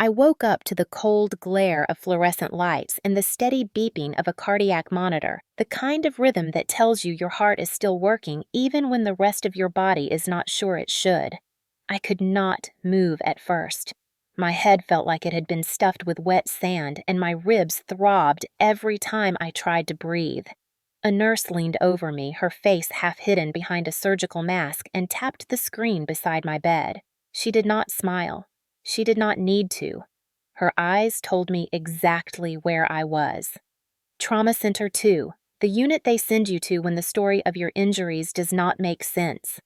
I woke up to the cold glare of fluorescent lights and the steady beeping of a cardiac monitor, the kind of rhythm that tells you your heart is still working even when the rest of your body is not sure it should. I could not move at first. My head felt like it had been stuffed with wet sand, and my ribs throbbed every time I tried to breathe. A nurse leaned over me, her face half hidden behind a surgical mask, and tapped the screen beside my bed. She did not smile. She did not need to. Her eyes told me exactly where I was. Trauma Center 2, the unit they send you to when the story of your injuries does not make sense.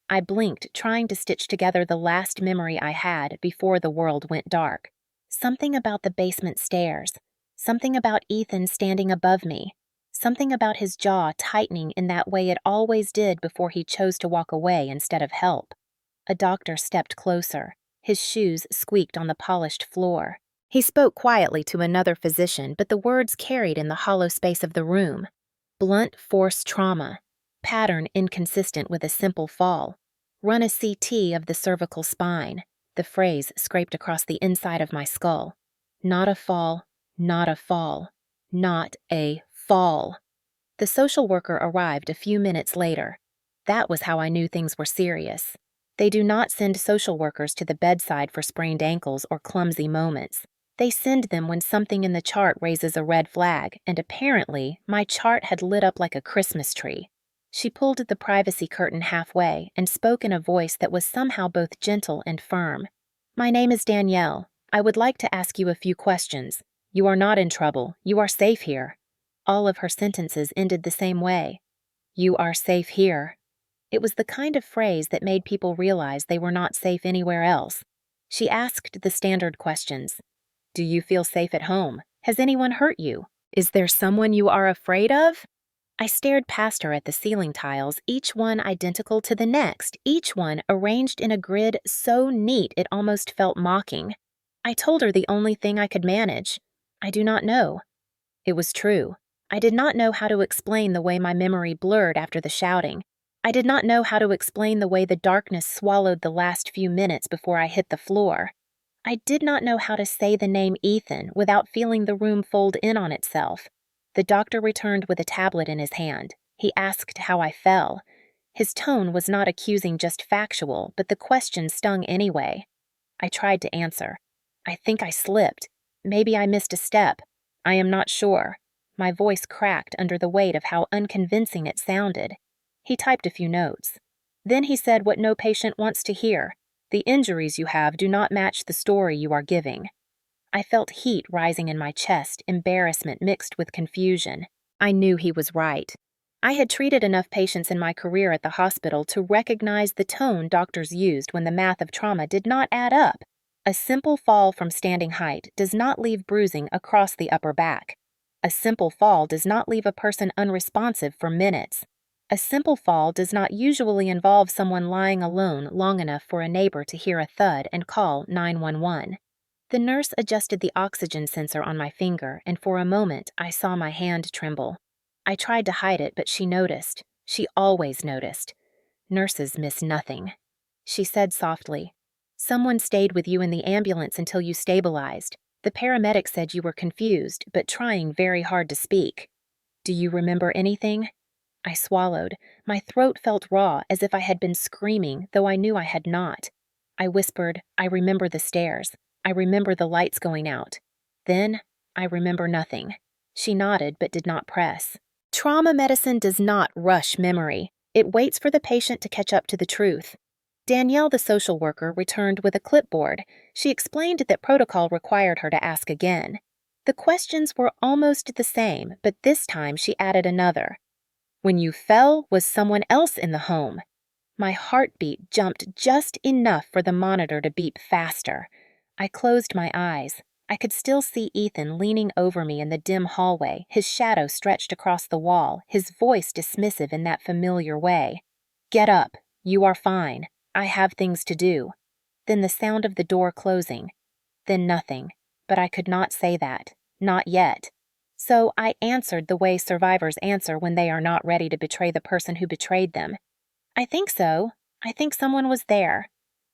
I blinked, trying to stitch together the last memory I had before the world went dark. Something about the basement stairs. Something about Ethan standing above me. Something about his jaw tightening in that way it always did before he chose to walk away instead of help. A doctor stepped closer. His shoes squeaked on the polished floor. He spoke quietly to another physician, but the words carried in the hollow space of the room. Blunt force trauma. Pattern inconsistent with a simple fall. Run a CT of the cervical spine. The phrase scraped across the inside of my skull. Not a fall, not a fall, not a fall. The social worker arrived a few minutes later. That was how I knew things were serious. They do not send social workers to the bedside for sprained ankles or clumsy moments. They send them when something in the chart raises a red flag, and apparently, my chart had lit up like a Christmas tree. She pulled the privacy curtain halfway and spoke in a voice that was somehow both gentle and firm. "My name is Danielle. I would like to ask you a few questions. You are not in trouble. You are safe here." All of her sentences ended the same way. "You are safe here." It was the kind of phrase that made people realize they were not safe anywhere else. She asked the standard questions. "Do you feel safe at home? Has anyone hurt you? Is there someone you are afraid of?" I stared past her at the ceiling tiles, each one identical to the next, each one arranged in a grid so neat it almost felt mocking. I told her the only thing I could manage. I do not know. It was true. I did not know how to explain the way my memory blurred after the shouting. I did not know how to explain the way the darkness swallowed the last few minutes before I hit the floor. I did not know how to say the name Ethan without feeling the room fold in on itself. The doctor returned with a tablet in his hand. He asked how I fell. His tone was not accusing, just factual, but the question stung anyway. I tried to answer. "I think I slipped. Maybe I missed a step. I am not sure." My voice cracked under the weight of how unconvincing it sounded. He typed a few notes. Then he said what no patient wants to hear. "The injuries you have do not match the story you are giving." I felt heat rising in my chest, embarrassment mixed with confusion. I knew he was right. I had treated enough patients in my career at the hospital to recognize the tone doctors used when the math of trauma did not add up. A simple fall from standing height does not leave bruising across the upper back. A simple fall does not leave a person unresponsive for minutes. A simple fall does not usually involve someone lying alone long enough for a neighbor to hear a thud and call 911. The nurse adjusted the oxygen sensor on my finger, and for a moment I saw my hand tremble. I tried to hide it, but she noticed. She always noticed. Nurses miss nothing. She said softly, "Someone stayed with you in the ambulance until you stabilized. The paramedic said you were confused, but trying very hard to speak. Do you remember anything?" I swallowed. My throat felt raw, as if I had been screaming, though I knew I had not. I whispered, "I remember the stairs. I remember the lights going out. Then, I remember nothing." She nodded but did not press. Trauma medicine does not rush memory. It waits for the patient to catch up to the truth. Danielle, the social worker, returned with a clipboard. She explained that protocol required her to ask again. The questions were almost the same, but this time she added another. "When you fell, was someone else in the home?" My heartbeat jumped just enough for the monitor to beep faster. I closed my eyes. I could still see Ethan leaning over me in the dim hallway, his shadow stretched across the wall, his voice dismissive in that familiar way. "Get up. You are fine. I have things to do." Then the sound of the door closing. Then nothing. But I could not say that. Not yet. So I answered the way survivors answer when they are not ready to betray the person who betrayed them. "I think so. I think someone was there."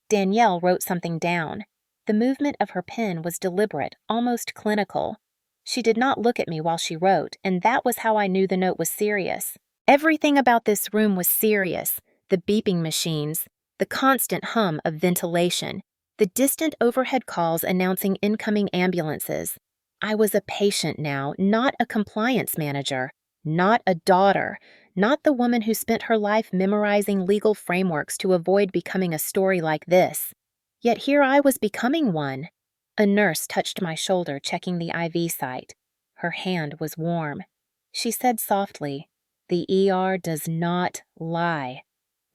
Danielle wrote something down. The movement of her pen was deliberate, almost clinical. She did not look at me while she wrote, and that was how I knew the note was serious. Everything about this room was serious. The beeping machines, the constant hum of ventilation, the distant overhead calls announcing incoming ambulances. I was a patient now, not a compliance manager, not a daughter, not the woman who spent her life memorizing legal frameworks to avoid becoming a story like this. Yet here I was becoming one. A nurse touched my shoulder, checking the IV site. Her hand was warm. She said softly, "The ER does not lie.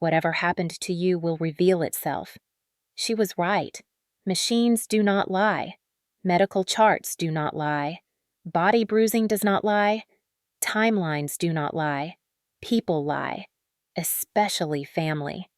Whatever happened to you will reveal itself." She was right. Machines do not lie. Medical charts do not lie. Body bruising does not lie. Timelines do not lie. People lie, especially family.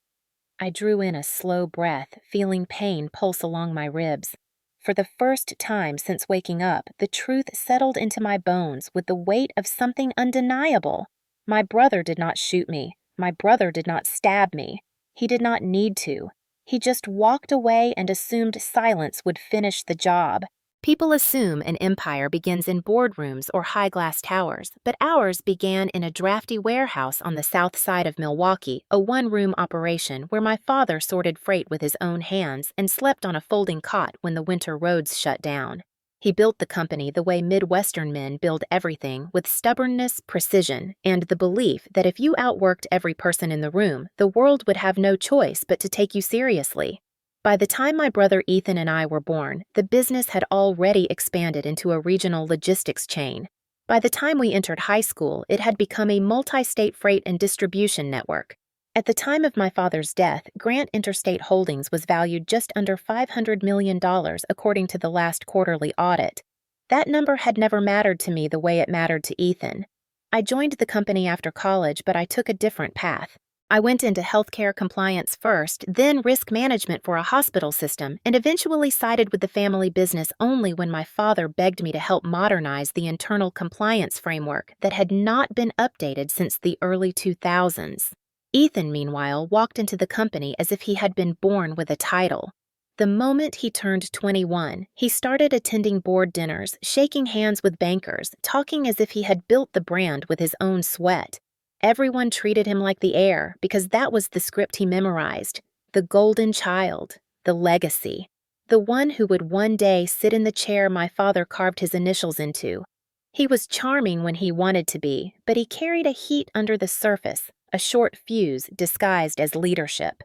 I drew in a slow breath, feeling pain pulse along my ribs. For the first time since waking up, the truth settled into my bones with the weight of something undeniable. My brother did not shoot me. My brother did not stab me. He did not need to. He just walked away and assumed silence would finish the job. People assume an empire begins in boardrooms or high-glass towers, but ours began in a drafty warehouse on the south side of Milwaukee, a one-room operation where my father sorted freight with his own hands and slept on a folding cot when the winter roads shut down. He built the company the way Midwestern men build everything, with stubbornness, precision, and the belief that if you outworked every person in the room, the world would have no choice but to take you seriously. By the time my brother Ethan and I were born, the business had already expanded into a regional logistics chain. By the time we entered high school, it had become a multi-state freight and distribution network. At the time of my father's death, Grant Interstate Holdings was valued just under $500 million according to the last quarterly audit. That number had never mattered to me the way it mattered to Ethan. I joined the company after college, but I took a different path. I went into healthcare compliance first, then risk management for a hospital system, and eventually sided with the family business only when my father begged me to help modernize the internal compliance framework that had not been updated since the early 2000s. Ethan, meanwhile, walked into the company as if he had been born with a title. The moment he turned 21, he started attending board dinners, shaking hands with bankers, talking as if he had built the brand with his own sweat. Everyone treated him like the heir because that was the script he memorized. The golden child, the legacy, the one who would one day sit in the chair my father carved his initials into. He was charming when he wanted to be, but he carried a heat under the surface, a short fuse disguised as leadership.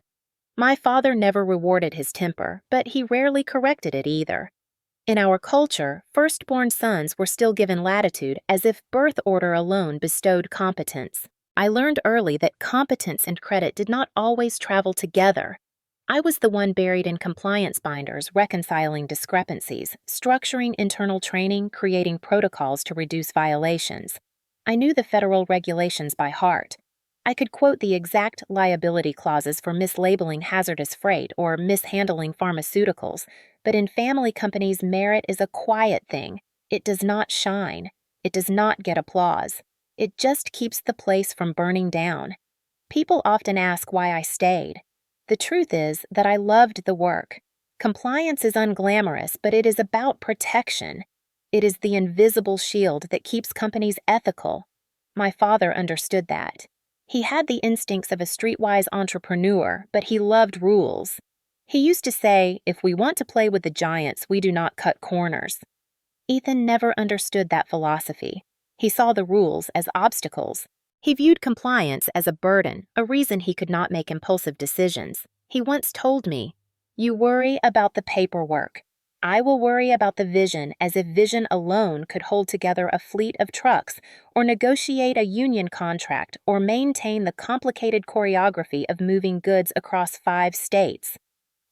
My father never rewarded his temper, but he rarely corrected it either. In our culture, firstborn sons were still given latitude as if birth order alone bestowed competence. I learned early that competence and credit did not always travel together. I was the one buried in compliance binders, reconciling discrepancies, structuring internal training, creating protocols to reduce violations. I knew the federal regulations by heart. I could quote the exact liability clauses for mislabeling hazardous freight or mishandling pharmaceuticals, but in family companies, merit is a quiet thing. It does not shine. It does not get applause. It just keeps the place from burning down. People often ask why I stayed. The truth is that I loved the work. Compliance is unglamorous, but it is about protection. It is the invisible shield that keeps companies ethical. My father understood that. He had the instincts of a streetwise entrepreneur, but he loved rules. He used to say, "If we want to play with the giants, we do not cut corners." Ethan never understood that philosophy. He saw the rules as obstacles. He viewed compliance as a burden, a reason he could not make impulsive decisions. He once told me, "You worry about the paperwork. I will worry about the vision as if vision alone could hold together a fleet of trucks, or negotiate a union contract, or maintain the complicated choreography of moving goods across 5 states."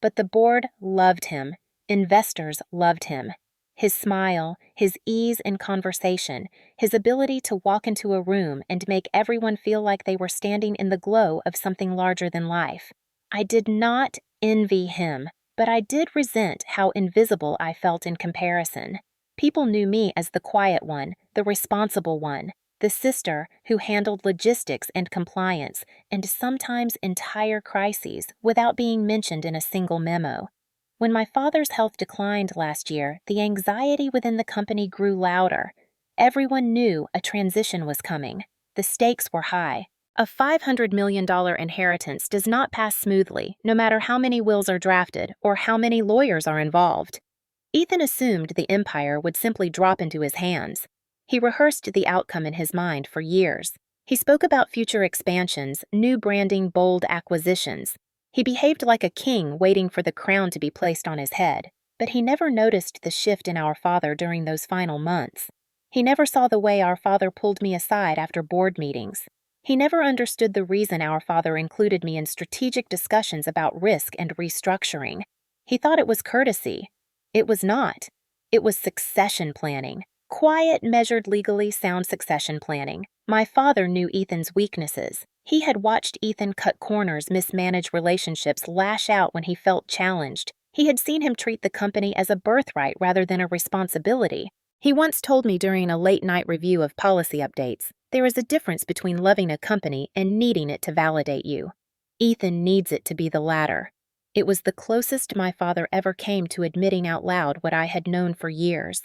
But the board loved him. Investors loved him. His smile, his ease in conversation, his ability to walk into a room and make everyone feel like they were standing in the glow of something larger than life. I did not envy him, but I did resent how invisible I felt in comparison. People knew me as the quiet one, the responsible one, the sister who handled logistics and compliance, and sometimes entire crises, without being mentioned in a single memo. When my father's health declined last year, the anxiety within the company grew louder. Everyone knew a transition was coming. The stakes were high. A $500 million inheritance does not pass smoothly, no matter how many wills are drafted or how many lawyers are involved. Ethan assumed the empire would simply drop into his hands. He rehearsed the outcome in his mind for years. He spoke about future expansions, new branding, bold acquisitions. He behaved like a king waiting for the crown to be placed on his head, but he never noticed the shift in our father during those final months. He never saw the way our father pulled me aside after board meetings. He never understood the reason our father included me in strategic discussions about risk and restructuring. He thought it was courtesy. It was not. It was succession planning. Quiet, measured, legally sound succession planning. My father knew Ethan's weaknesses. He had watched Ethan cut corners, mismanage relationships, lash out when he felt challenged. He had seen him treat the company as a birthright rather than a responsibility. He once told me during a late-night review of policy updates, there is a difference between loving a company and needing it to validate you. Ethan needs it to be the latter. It was the closest my father ever came to admitting out loud what I had known for years.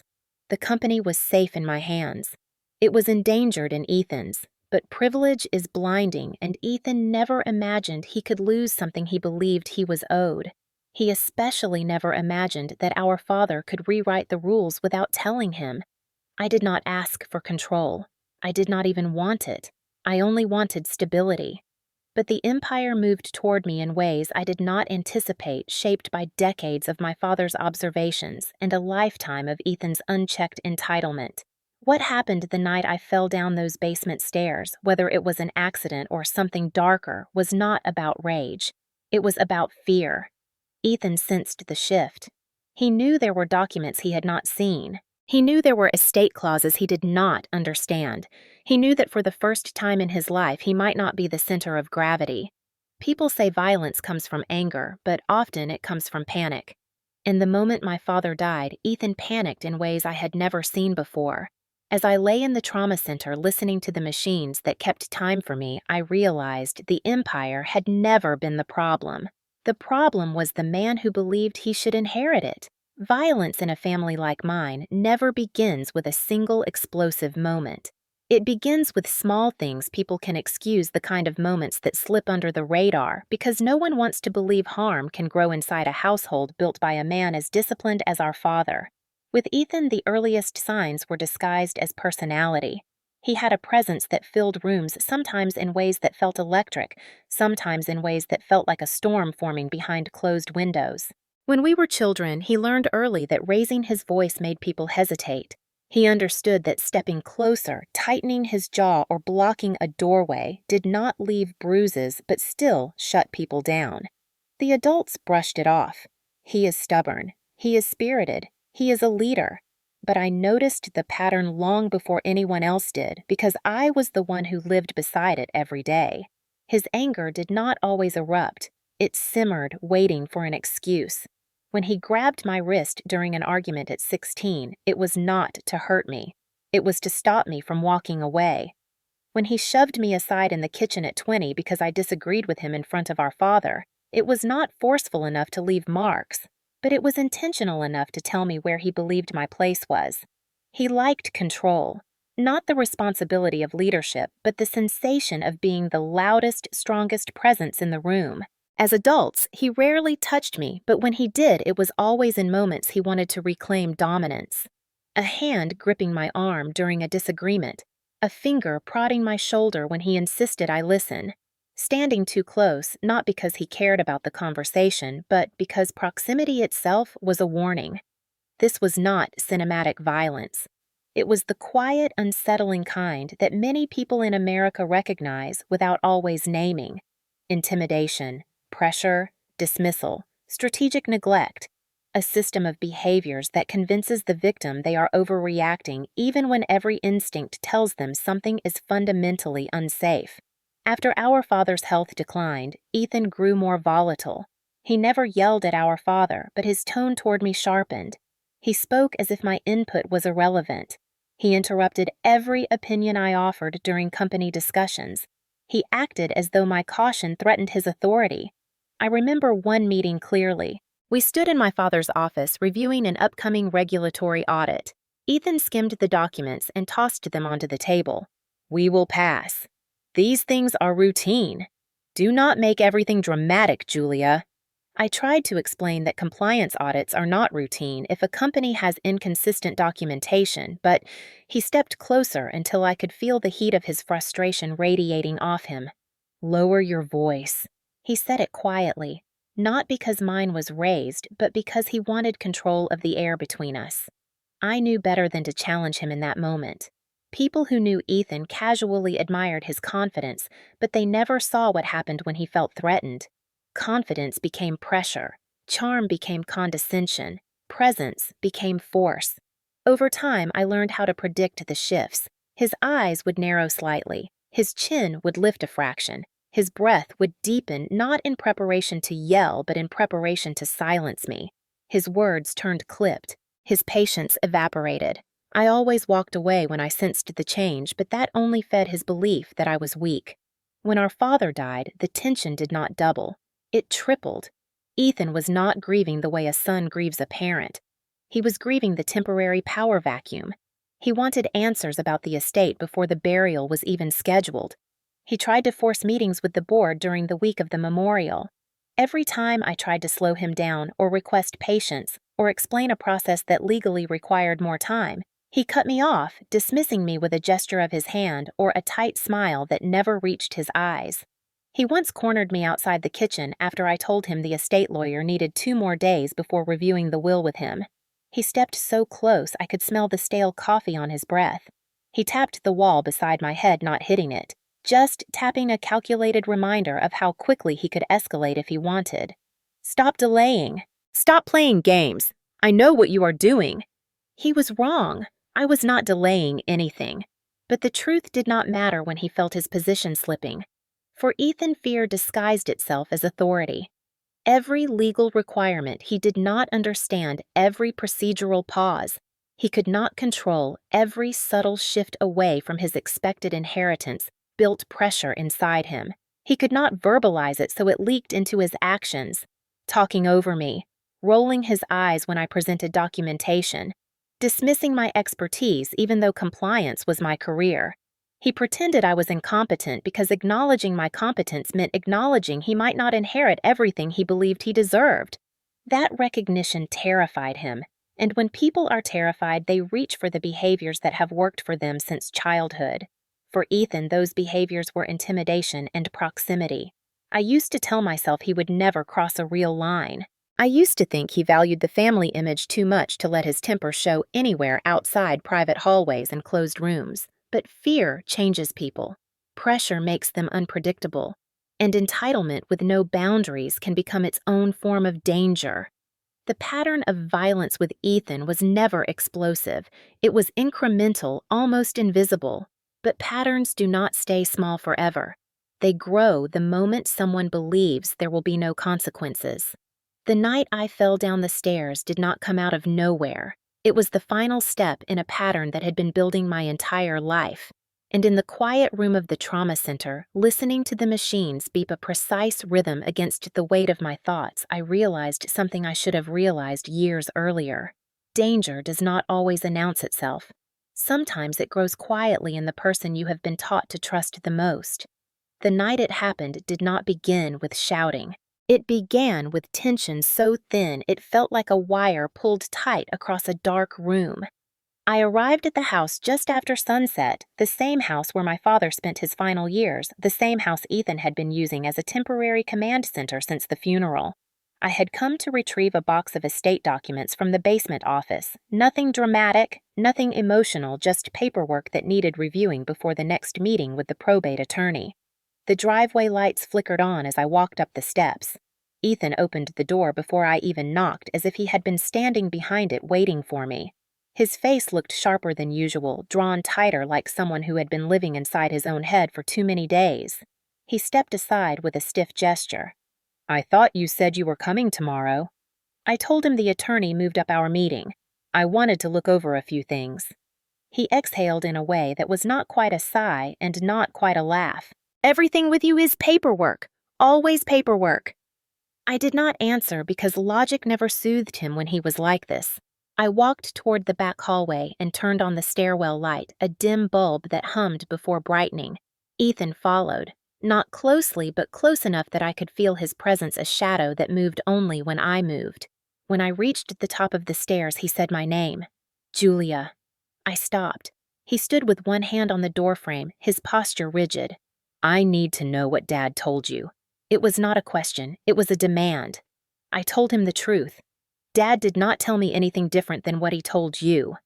The company was safe in my hands. It was endangered in Ethan's, but privilege is blinding, and Ethan never imagined he could lose something he believed he was owed. He especially never imagined that our father could rewrite the rules without telling him. I did not ask for control. I did not even want it. I only wanted stability. But the empire moved toward me in ways I did not anticipate, shaped by decades of my father's observations and a lifetime of Ethan's unchecked entitlement. What happened the night I fell down those basement stairs, whether it was an accident or something darker, was not about rage. It was about fear. Ethan sensed the shift. He knew there were documents he had not seen. He knew there were estate clauses he did not understand. He knew that for the first time in his life he might not be the center of gravity. People say violence comes from anger, but often it comes from panic. In the moment my father died, Ethan panicked in ways I had never seen before. As I lay in the trauma center listening to the machines that kept time for me, I realized the empire had never been the problem. The problem was the man who believed he should inherit it. Violence in a family like mine never begins with a single explosive moment. It begins with small things people can excuse, the kind of moments that slip under the radar, because no one wants to believe harm can grow inside a household built by a man as disciplined as our father. With Ethan, the earliest signs were disguised as personality. He had a presence that filled rooms, sometimes in ways that felt electric, sometimes in ways that felt like a storm forming behind closed windows. When we were children, he learned early that raising his voice made people hesitate. He understood that stepping closer, tightening his jaw, or blocking a doorway did not leave bruises but still shut people down. The adults brushed it off. He is stubborn. He is spirited. He is a leader. But I noticed the pattern long before anyone else did because I was the one who lived beside it every day. His anger did not always erupt. It simmered, waiting for an excuse. When he grabbed my wrist during an argument at 16, it was not to hurt me. It was to stop me from walking away. When he shoved me aside in the kitchen at 20 because I disagreed with him in front of our father, it was not forceful enough to leave marks, but it was intentional enough to tell me where he believed my place was. He liked control, not the responsibility of leadership, but the sensation of being the loudest, strongest presence in the room. As adults, he rarely touched me, but when he did, it was always in moments he wanted to reclaim dominance. A hand gripping my arm during a disagreement, a finger prodding my shoulder when he insisted I listen. Standing too close, not because he cared about the conversation, but because proximity itself was a warning. This was not cinematic violence. It was the quiet, unsettling kind that many people in America recognize without always naming. Intimidation, pressure, dismissal, strategic neglect, a system of behaviors that convinces the victim they are overreacting even when every instinct tells them something is fundamentally unsafe. After our father's health declined, Ethan grew more volatile. He never yelled at our father, but his tone toward me sharpened. He spoke as if my input was irrelevant. He interrupted every opinion I offered during company discussions. He acted as though my caution threatened his authority. I remember one meeting clearly. We stood in my father's office reviewing an upcoming regulatory audit. Ethan skimmed the documents and tossed them onto the table. "We will pass. These things are routine. Do not make everything dramatic, Julia." I tried to explain that compliance audits are not routine if a company has inconsistent documentation, but he stepped closer until I could feel the heat of his frustration radiating off him. "Lower your voice." He said it quietly, not because mine was raised, but because he wanted control of the air between us. I knew better than to challenge him in that moment. People who knew Ethan casually admired his confidence, but they never saw what happened when he felt threatened. Confidence became pressure, charm became condescension, presence became force. Over time, I learned how to predict the shifts. His eyes would narrow slightly, his chin would lift a fraction, his breath would deepen not in preparation to yell, but in preparation to silence me. His words turned clipped, his patience evaporated. I always walked away when I sensed the change, but that only fed his belief that I was weak. When our father died, the tension did not double. It tripled. Ethan was not grieving the way a son grieves a parent. He was grieving the temporary power vacuum. He wanted answers about the estate before the burial was even scheduled. He tried to force meetings with the board during the week of the memorial. Every time I tried to slow him down or request patience or explain a process that legally required more time, he cut me off, dismissing me with a gesture of his hand or a tight smile that never reached his eyes. He once cornered me outside the kitchen after I told him the estate lawyer needed 2 more days before reviewing the will with him. He stepped so close I could smell the stale coffee on his breath. He tapped the wall beside my head, not hitting it, just tapping a calculated reminder of how quickly he could escalate if he wanted. "Stop delaying. Stop playing games. I know what you are doing." He was wrong. I was not delaying anything. But the truth did not matter when he felt his position slipping. For Ethan, fear disguised itself as authority. Every legal requirement he did not understand, every procedural pause. He could not control every subtle shift away from his expected inheritance, built pressure inside him. He could not verbalize it so it leaked into his actions, talking over me, rolling his eyes when I presented documentation, dismissing my expertise even though compliance was my career. He pretended I was incompetent because acknowledging my competence meant acknowledging he might not inherit everything he believed he deserved. That recognition terrified him, and when people are terrified, they reach for the behaviors that have worked for them since childhood. For Ethan, those behaviors were intimidation and proximity. I used to tell myself he would never cross a real line. I used to think he valued the family image too much to let his temper show anywhere outside private hallways and closed rooms. But fear changes people. Pressure makes them unpredictable. And entitlement with no boundaries can become its own form of danger. The pattern of violence with Ethan was never explosive. It was incremental, almost invisible. But patterns do not stay small forever. They grow the moment someone believes there will be no consequences. The night I fell down the stairs did not come out of nowhere. It was the final step in a pattern that had been building my entire life. And in the quiet room of the trauma center, listening to the machines beep a precise rhythm against the weight of my thoughts, I realized something I should have realized years earlier. Danger does not always announce itself. Sometimes it grows quietly in the person you have been taught to trust the most. The night it happened did not begin with shouting. It began with tension so thin it felt like a wire pulled tight across a dark room. I arrived at the house just after sunset, the same house where my father spent his final years, the same house Ethan had been using as a temporary command center since the funeral. I had come to retrieve a box of estate documents from the basement office. Nothing dramatic, nothing emotional, just paperwork that needed reviewing before the next meeting with the probate attorney. The driveway lights flickered on as I walked up the steps. Ethan opened the door before I even knocked, as if he had been standing behind it waiting for me. His face looked sharper than usual, drawn tighter like someone who had been living inside his own head for too many days. He stepped aside with a stiff gesture. "I thought you said you were coming tomorrow." I told him the attorney moved up our meeting. I wanted to look over a few things. He exhaled in a way that was not quite a sigh and not quite a laugh. "Everything with you is paperwork. Always paperwork." I did not answer because logic never soothed him when he was like this. I walked toward the back hallway and turned on the stairwell light, a dim bulb that hummed before brightening. Ethan followed, not closely but close enough that I could feel his presence, a shadow that moved only when I moved. When I reached the top of the stairs, he said my name. Julia. I stopped. He stood with one hand on the doorframe, his posture rigid. I need to know what Dad told you. It was not a question, it was a demand. I told him the truth. Dad did not tell me anything different than what he told you.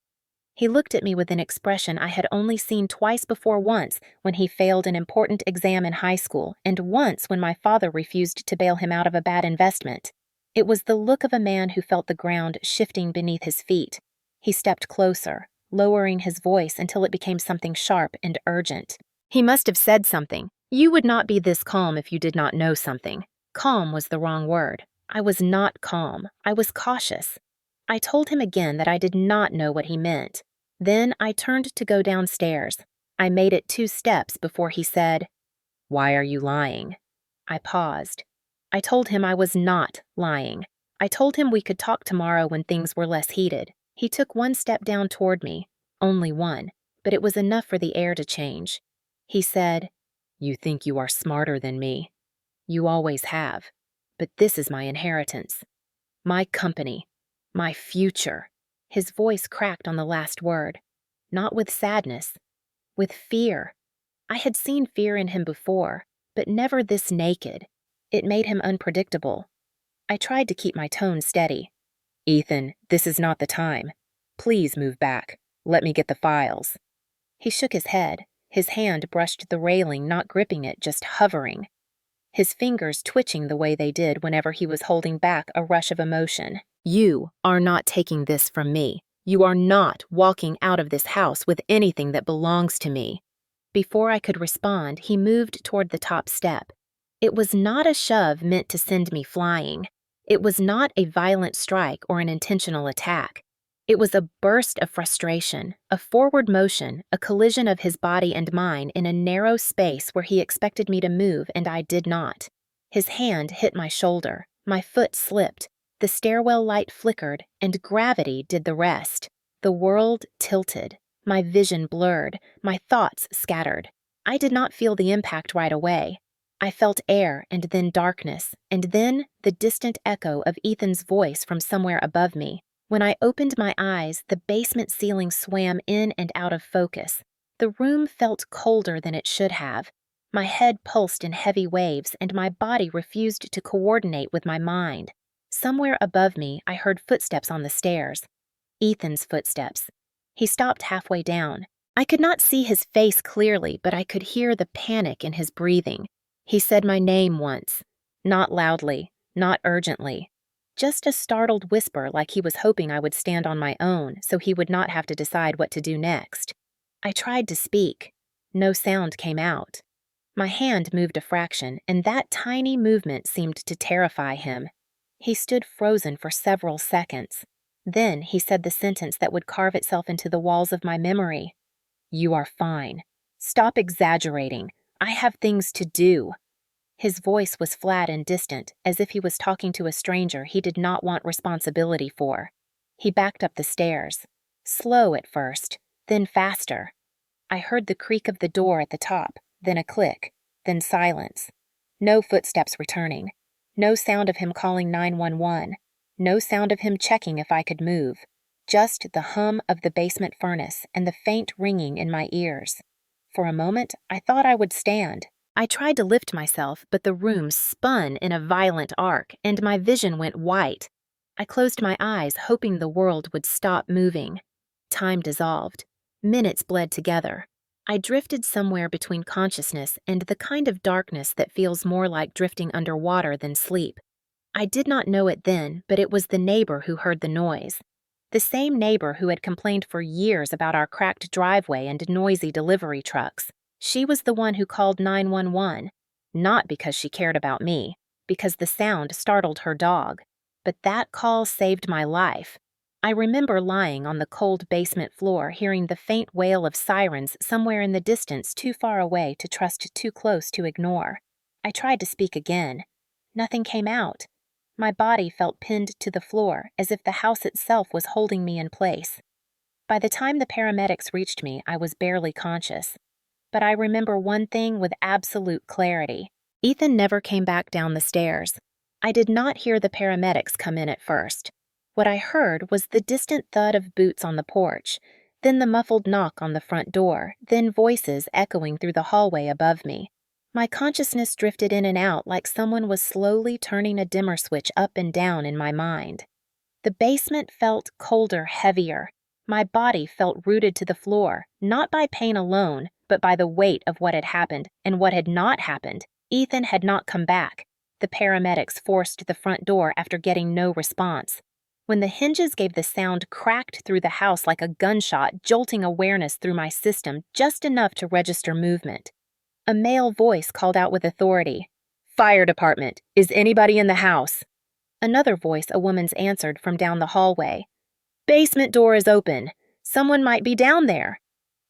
He looked at me with an expression I had only seen twice before, once when he failed an important exam in high school, and once when my father refused to bail him out of a bad investment. It was the look of a man who felt the ground shifting beneath his feet. He stepped closer, lowering his voice until it became something sharp and urgent. He must have said something. You would not be this calm if you did not know something. Calm was the wrong word. I was not calm. I was cautious. I told him again that I did not know what he meant. Then I turned to go downstairs. I made it 2 steps before he said, "Why are you lying?" I paused. I told him I was not lying. I told him we could talk tomorrow when things were less heated. He took 1 step down toward me. Only one, but it was enough for the air to change. He said, "You think you are smarter than me. You always have. But this is my inheritance. My company. My future." His voice cracked on the last word. Not with sadness. With fear. I had seen fear in him before, but never this naked. It made him unpredictable. I tried to keep my tone steady. "Ethan, this is not the time. Please move back. Let me get the files." He shook his head. His hand brushed the railing, not gripping it, just hovering. His fingers twitching the way they did whenever he was holding back a rush of emotion. "You are not taking this from me. You are not walking out of this house with anything that belongs to me." Before I could respond, he moved toward the top step. It was not a shove meant to send me flying. It was not a violent strike or an intentional attack. It was a burst of frustration, a forward motion, a collision of his body and mine in a narrow space where he expected me to move and I did not. His hand hit my shoulder. My foot slipped. The stairwell light flickered, and gravity did the rest. The world tilted. My vision blurred. My thoughts scattered. I did not feel the impact right away. I felt air and then darkness, and then the distant echo of Ethan's voice from somewhere above me. When I opened my eyes, the basement ceiling swam in and out of focus. The room felt colder than it should have. My head pulsed in heavy waves, and my body refused to coordinate with my mind. Somewhere above me, I heard footsteps on the stairs. Ethan's footsteps. He stopped halfway down. I could not see his face clearly, but I could hear the panic in his breathing. He said my name once. Not loudly, not urgently. Just a startled whisper, like he was hoping I would stand on my own so he would not have to decide what to do next. I tried to speak. No sound came out. My hand moved a fraction, and that tiny movement seemed to terrify him. He stood frozen for several seconds. Then he said the sentence that would carve itself into the walls of my memory. "You are fine. Stop exaggerating. I have things to do." His voice was flat and distant, as if he was talking to a stranger he did not want responsibility for. He backed up the stairs. Slow at first, then faster. I heard the creak of the door at the top, then a click, then silence. No footsteps returning. No sound of him calling 911. No sound of him checking if I could move. Just the hum of the basement furnace and the faint ringing in my ears. For a moment, I thought I would stand. I tried to lift myself, but the room spun in a violent arc, and my vision went white. I closed my eyes, hoping the world would stop moving. Time dissolved. Minutes bled together. I drifted somewhere between consciousness and the kind of darkness that feels more like drifting underwater than sleep. I did not know it then, but it was the neighbor who heard the noise. The same neighbor who had complained for years about our cracked driveway and noisy delivery trucks. She was the one who called 911, not because she cared about me, because the sound startled her dog. But that call saved my life. I remember lying on the cold basement floor, hearing the faint wail of sirens somewhere in the distance, too far away to trust too close to ignore. I tried to speak again. Nothing came out. My body felt pinned to the floor, as if the house itself was holding me in place. By the time the paramedics reached me, I was barely conscious. But I remember one thing with absolute clarity. Ethan never came back down the stairs. I did not hear the paramedics come in at first. What I heard was the distant thud of boots on the porch, then the muffled knock on the front door, then voices echoing through the hallway above me. My consciousness drifted in and out like someone was slowly turning a dimmer switch up and down in my mind. The basement felt colder, heavier. My body felt rooted to the floor, not by pain alone, but by the weight of what had happened and what had not happened. Ethan had not come back. The paramedics forced the front door after getting no response. When the hinges gave, the sound cracked through the house like a gunshot, jolting awareness through my system just enough to register movement. A male voice called out with authority. "Fire department, is anybody in the house?" Another voice, a woman's, answered from down the hallway. "Basement door is open. Someone might be down there."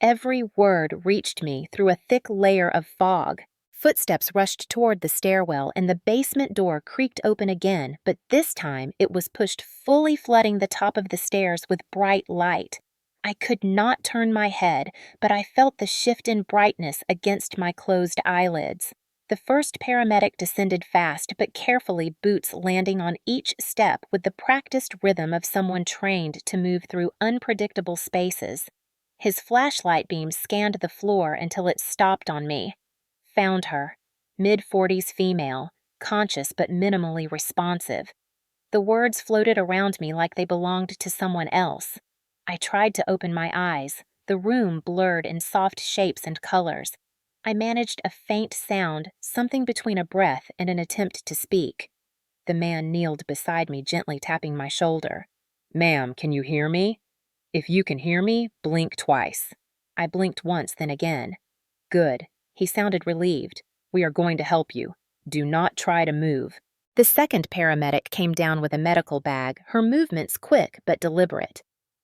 Every word reached me through a thick layer of fog. Footsteps rushed toward the stairwell, and the basement door creaked open again, but this time it was pushed, fully flooding the top of the stairs with bright light. I could not turn my head, but I felt the shift in brightness against my closed eyelids. The first paramedic descended fast but carefully, boots landing on each step with the practiced rhythm of someone trained to move through unpredictable spaces. His flashlight beam scanned the floor until it stopped on me. Found her. Mid-40s female, conscious but minimally responsive. The words floated around me like they belonged to someone else. I tried to open my eyes, the room blurred in soft shapes and colors. I managed a faint sound, something between a breath and an attempt to speak. The man kneeled beside me, gently tapping my shoulder. "Ma'am, can you hear me? If you can hear me, blink twice." I blinked once, then again. "Good." He sounded relieved. "We are going to help you. Do not try to move." The second paramedic came down with a medical bag, her movements quick but deliberate.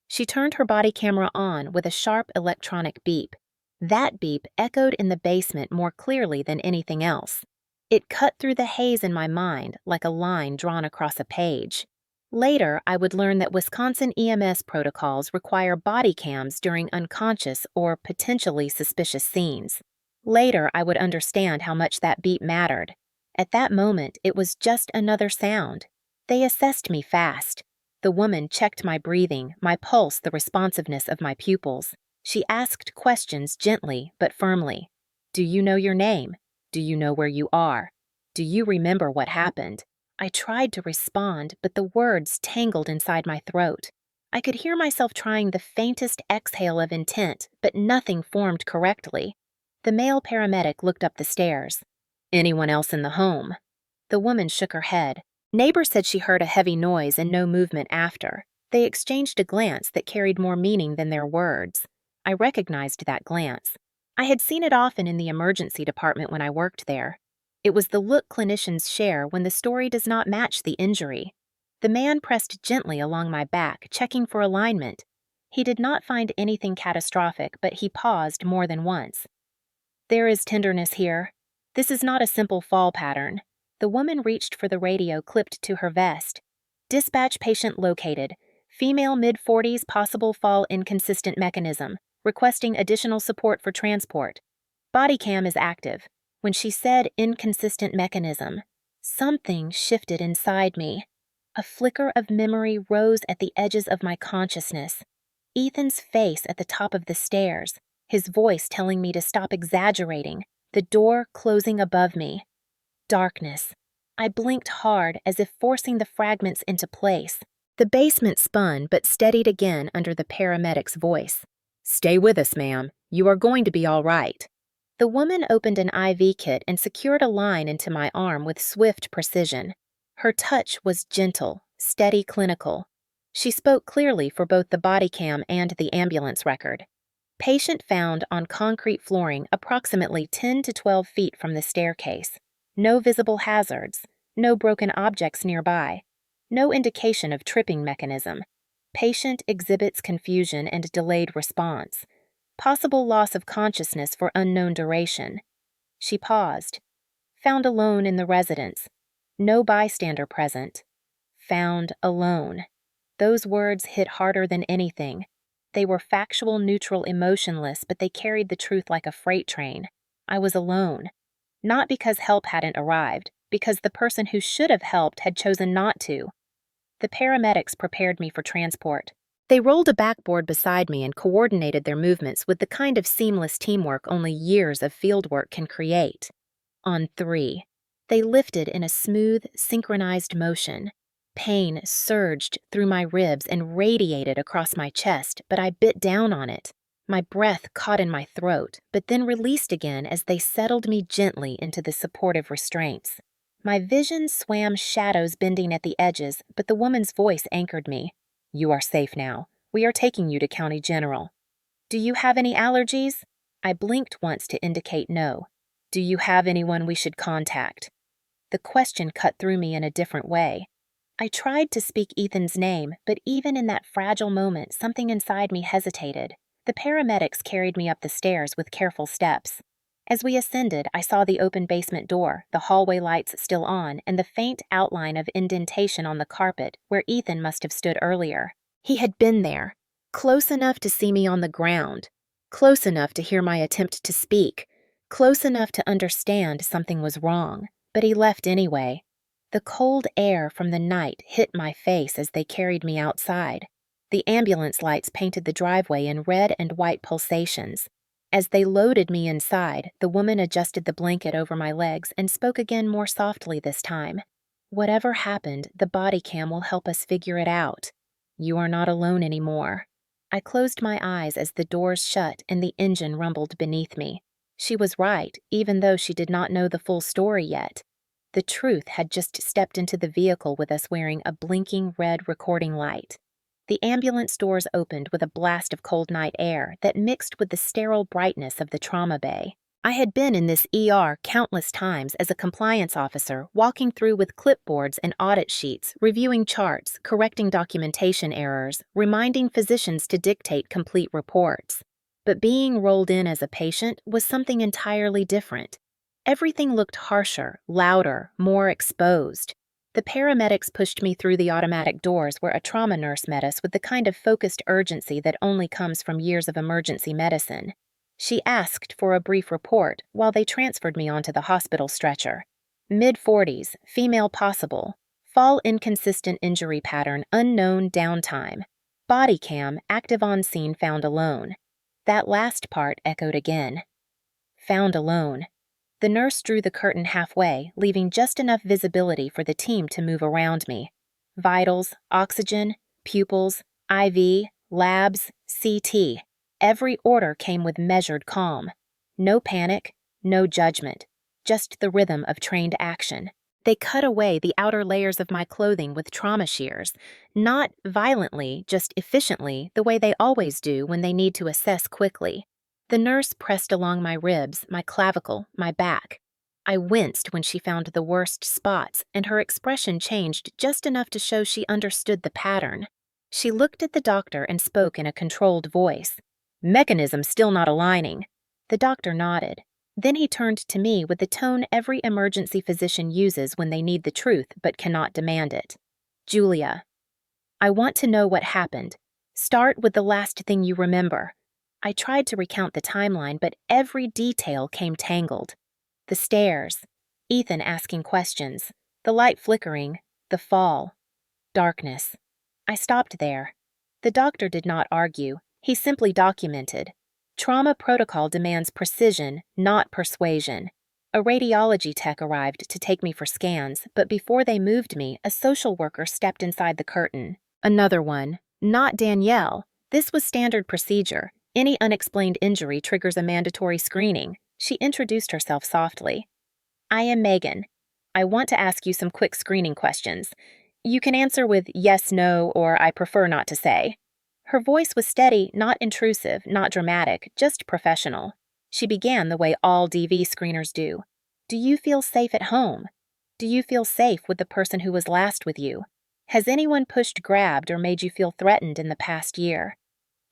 She turned her body camera on with a sharp electronic beep. That beep echoed in the basement more clearly than anything else. It cut through the haze in my mind like a line drawn across a page. Later, I would learn that Wisconsin EMS protocols require body cams during unconscious or potentially suspicious scenes. Later, I would understand how much that beep mattered. At that moment, it was just another sound. They assessed me fast. The woman checked my breathing, my pulse, the responsiveness of my pupils. She asked questions gently but firmly. "Do you know your name? Do you know where you are? Do you remember what happened?" I tried to respond, but the words tangled inside my throat. I could hear myself trying the faintest exhale of intent, but nothing formed correctly. The male paramedic looked up the stairs. "Anyone else in the home?" The woman shook her head. Neighbor said she heard a heavy noise and no movement after. They exchanged a glance that carried more meaning than their words. I recognized that glance. I had seen it often in the emergency department when I worked there. It was the look clinicians share when the story does not match the injury. The man pressed gently along my back, checking for alignment. He did not find anything catastrophic, but he paused more than once. "There is tenderness here. This is not a simple fall pattern." The woman reached for the radio clipped to her vest. "Dispatch patient located. Female mid-40s, possible fall inconsistent mechanism. Requesting additional support for transport. Body cam is active." When she said inconsistent mechanism, something shifted inside me. A flicker of memory rose at the edges of my consciousness. Ethan's face at the top of the stairs, his voice telling me to stop exaggerating, the door closing above me. Darkness. I blinked hard, as if forcing the fragments into place. The basement spun but steadied again under the paramedic's voice. "Stay with us, ma'am. You are going to be all right." The woman opened an IV kit and secured a line into my arm with swift precision. Her touch was gentle, steady, clinical. She spoke clearly for both the body cam and the ambulance record. Patient found on concrete flooring approximately 10 to 12 feet from the staircase. No visible hazards, no broken objects nearby, no indication of tripping mechanism. Patient exhibits confusion and delayed response. Possible loss of consciousness for unknown duration. She paused. Found alone in the residence. No bystander present. Found alone. Those words hit harder than anything. They were factual, neutral, emotionless, but they carried the truth like a freight train. I was alone. Not because help hadn't arrived, because the person who should have helped had chosen not to. The paramedics prepared me for transport. They rolled a backboard beside me and coordinated their movements with the kind of seamless teamwork only years of fieldwork can create. On 3, they lifted in a smooth, synchronized motion. Pain surged through my ribs and radiated across my chest, but I bit down on it. My breath caught in my throat, but then released again as they settled me gently into the supportive restraints. My vision swam shadows bending at the edges, but the woman's voice anchored me. "You are safe now. We are taking you to County General." "Do you have any allergies?" I blinked once to indicate no. "Do you have anyone we should contact?" The question cut through me in a different way. I tried to speak Ethan's name, but even in that fragile moment, something inside me hesitated. The paramedics carried me up the stairs with careful steps. As we ascended, I saw the open basement door, the hallway lights still on, and the faint outline of indentation on the carpet where Ethan must have stood earlier. He had been there, close enough to see me on the ground, close enough to hear my attempt to speak, close enough to understand something was wrong, but he left anyway. The cold air from the night hit my face as they carried me outside. The ambulance lights painted the driveway in red and white pulsations. As they loaded me inside, the woman adjusted the blanket over my legs and spoke again more softly this time. "Whatever happened, the body cam will help us figure it out. You are not alone anymore." I closed my eyes as the doors shut and the engine rumbled beneath me. She was right, even though she did not know the full story yet. The truth had just stepped into the vehicle with us wearing a blinking red recording light. The ambulance doors opened with a blast of cold night air that mixed with the sterile brightness of the trauma bay. I had been in this ER countless times as a compliance officer, walking through with clipboards and audit sheets, reviewing charts, correcting documentation errors, reminding physicians to dictate complete reports. But being rolled in as a patient was something entirely different. Everything looked harsher, louder, more exposed. The paramedics pushed me through the automatic doors where a trauma nurse met us with the kind of focused urgency that only comes from years of emergency medicine. She asked for a brief report while they transferred me onto the hospital stretcher. Mid-40s, female possible. Fall inconsistent injury pattern, unknown downtime. Body cam, active on scene found alone. That last part echoed again. Found alone. The nurse drew the curtain halfway, leaving just enough visibility for the team to move around me. Vitals, oxygen, pupils, IV, labs, CT. Every order came with measured calm. No panic, no judgment, just the rhythm of trained action. They cut away the outer layers of my clothing with trauma shears, not violently, just efficiently, the way they always do when they need to assess quickly. The nurse pressed along my ribs, my clavicle, my back. I winced when she found the worst spots, and her expression changed just enough to show she understood the pattern. She looked at the doctor and spoke in a controlled voice. "Mechanism still not aligning." The doctor nodded. Then he turned to me with the tone every emergency physician uses when they need the truth but cannot demand it. "Julia, I want to know what happened. Start with the last thing you remember." I tried to recount the timeline, but every detail came tangled. The stairs, Ethan asking questions, the light flickering, the fall, darkness. I stopped there. The doctor did not argue. He simply documented. Trauma protocol demands precision, not persuasion. A radiology tech arrived to take me for scans, but before they moved me, a social worker stepped inside the curtain. Another one, not Danielle. This was standard procedure. Any unexplained injury triggers a mandatory screening. She introduced herself softly. "I am Megan. I want to ask you some quick screening questions. You can answer with yes, no, or I prefer not to say." Her voice was steady, not intrusive, not dramatic, just professional. She began the way all DV screeners do. "Do you feel safe at home? Do you feel safe with the person who was last with you? Has anyone pushed, grabbed, or made you feel threatened in the past year?"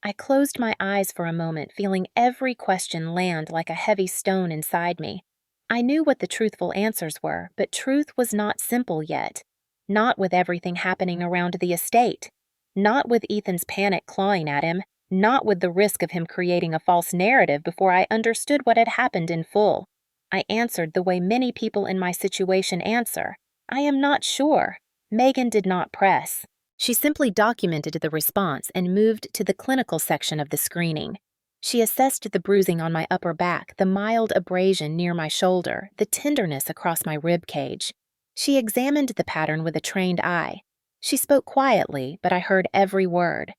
I closed my eyes for a moment, feeling every question land like a heavy stone inside me. I knew what the truthful answers were, but truth was not simple yet. not with everything happening around the estate, not with Ethan's panic clawing at him, not with the risk of him creating a false narrative before I understood what had happened in full. I answered the way many people in my situation answer. I am not sure. Megan did not press. She simply documented the response and moved to the clinical section of the screening. She assessed the bruising on my upper back, the mild abrasion near my shoulder, the tenderness across my rib cage. She examined the pattern with a trained eye. She spoke quietly, but I heard every word.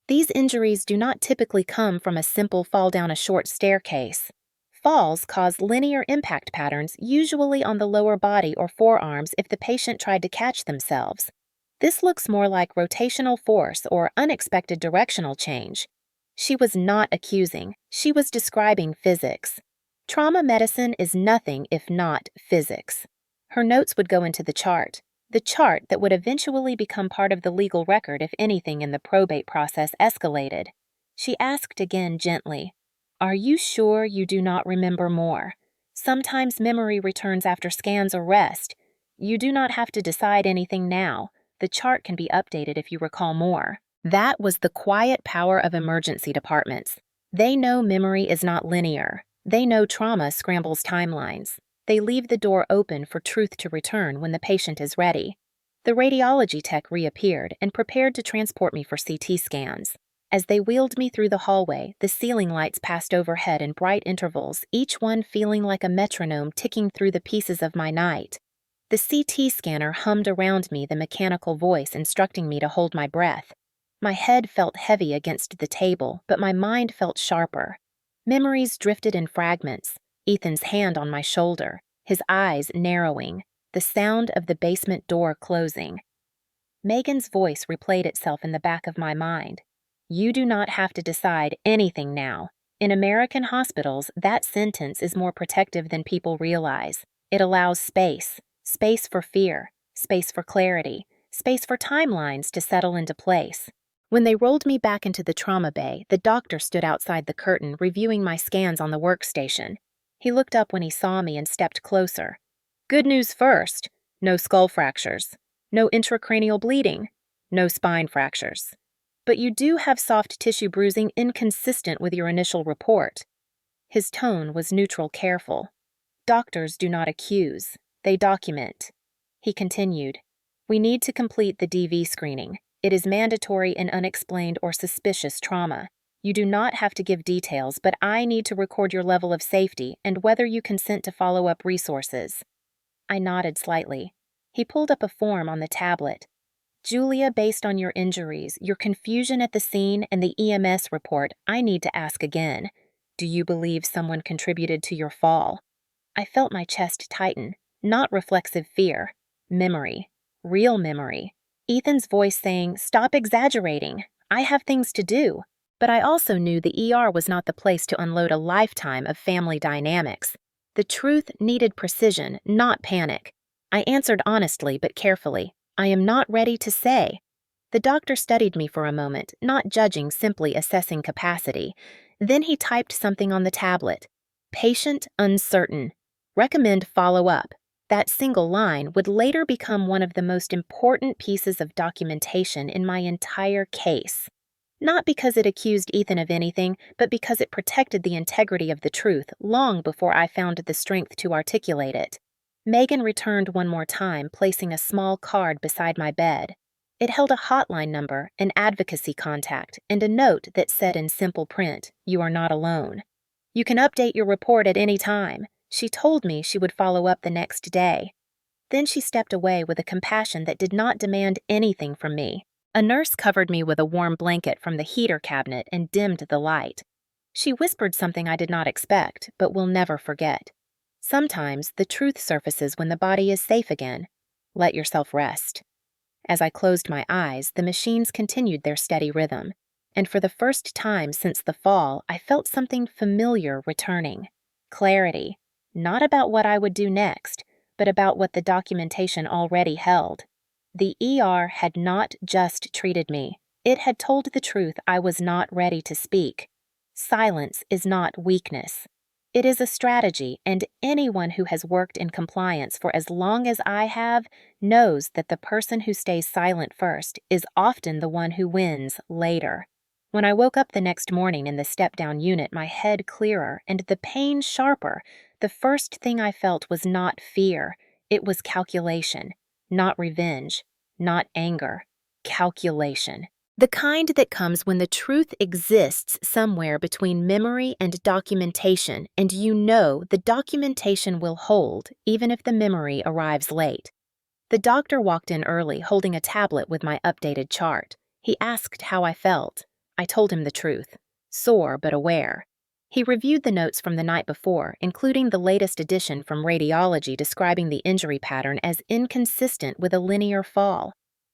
These injuries do not typically come from a simple fall down a short staircase. Falls cause linear impact patterns, usually on the lower body or forearms if the patient tried to catch themselves. This looks more like rotational force or unexpected directional change. She was not accusing, she was describing physics. Trauma medicine is nothing if not physics. Her notes would go into the chart that would eventually become part of the legal record if anything in the probate process escalated. She asked again gently, "Are you sure you do not remember more? Sometimes memory returns after scans or rest. You do not have to decide anything now. The chart can be updated if you recall more." That was the quiet power of emergency departments. They know memory is not linear. They know trauma scrambles timelines. They leave the door open for truth to return when the patient is ready. The radiology tech reappeared and prepared to transport me for CT scans. As they wheeled me through the hallway, the ceiling lights passed overhead in bright intervals, each one feeling like a metronome ticking through the pieces of my night. The CT scanner hummed around me, the mechanical voice instructing me to hold my breath. My head felt heavy against the table, but my mind felt sharper. Memories drifted in fragments. Ethan's hand on my shoulder, his eyes narrowing, the sound of the basement door closing. Megan's voice replayed itself in the back of my mind. "You do not have to decide anything now." In American hospitals, that sentence is more protective than people realize. It allows space for fear, space for clarity, space for timelines to settle into place. When they rolled me back into the trauma bay, the doctor stood outside the curtain reviewing my scans on the workstation. He looked up when he saw me and stepped closer. "Good news first. No skull fractures. No intracranial bleeding. No spine fractures. But you do have soft tissue bruising inconsistent with your initial report." His tone was neutral, careful. "Doctors do not accuse. They document." He continued, "We need to complete the DV screening. It is mandatory in unexplained or suspicious trauma. You do not have to give details, but I need to record your level of safety and whether you consent to follow-up resources." I nodded slightly. He pulled up a form on the tablet. "Julia, based on your injuries, your confusion at the scene, and the EMS report, I need to ask again. Do you believe someone contributed to your fall?" I felt my chest tighten. Not reflexive fear. Memory. Real memory. Ethan's voice saying, "Stop exaggerating. I have things to do." But I also knew the ER was not the place to unload a lifetime of family dynamics. The truth needed precision, not panic. I answered honestly but carefully, "I am not ready to say." The doctor studied me for a moment, not judging, simply assessing capacity. Then he typed something on the tablet. "Patient uncertain. Recommend follow-up." That single line would later become one of the most important pieces of documentation in my entire case. Not because it accused Ethan of anything, but because it protected the integrity of the truth long before I found the strength to articulate it. Megan returned one more time, placing a small card beside my bed. It held a hotline number, an advocacy contact, and a note that said in simple print, "You are not alone. You can update your report at any time." She told me she would follow up the next day. Then she stepped away with a compassion that did not demand anything from me. A nurse covered me with a warm blanket from the heater cabinet and dimmed the light. She whispered something I did not expect, but will never forget. Sometimes the truth surfaces when the body is safe again. Let yourself rest. As I closed my eyes, the machines continued their steady rhythm. And for the first time since the fall, I felt something familiar returning. Clarity. Not about what I would do next, but about what the documentation already held. The ER had not just treated me. It had told the truth I was not ready to speak. Silence is not weakness. It is a strategy, and anyone who has worked in compliance for as long as I have knows that the person who stays silent first is often the one who wins later. When I woke up the next morning in the step-down unit, my head clearer and the pain sharper, the first thing I felt was not fear. It was calculation, not revenge, not anger. Calculation. The kind that comes when the truth exists somewhere between memory and documentation, and you know the documentation will hold even if the memory arrives late. The doctor walked in early, holding a tablet with my updated chart. He asked how I felt. I told him the truth. Sore but aware. He reviewed the notes from the night before, including the latest edition from radiology describing the injury pattern as inconsistent with a linear fall.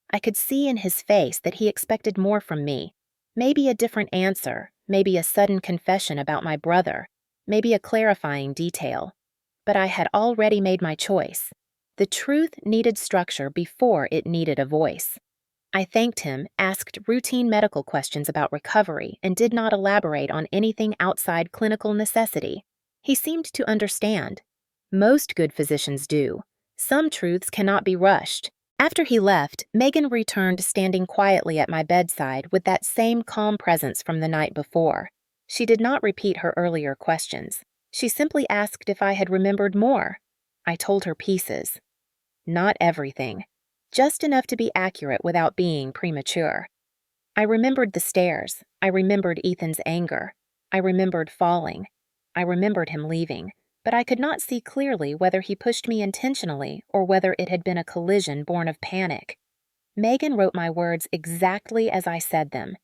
I could see in his face that he expected more from me. Maybe a different answer, maybe a sudden confession about my brother, maybe a clarifying detail. But I had already made my choice. The truth needed structure before it needed a voice. I thanked him, asked routine medical questions about recovery, and did not elaborate on anything outside clinical necessity. He seemed to understand. Most good physicians do. Some truths cannot be rushed. After he left, Megan returned standing quietly at my bedside with that same calm presence from the night before. She did not repeat her earlier questions. She simply asked if I had remembered more. I told her pieces. Not everything. Just enough to be accurate without being premature. I remembered the stairs. I remembered Ethan's anger. I remembered falling. I remembered him leaving. But I could not see clearly whether he pushed me intentionally or whether it had been a collision born of panic. Megan wrote my words exactly as I said them.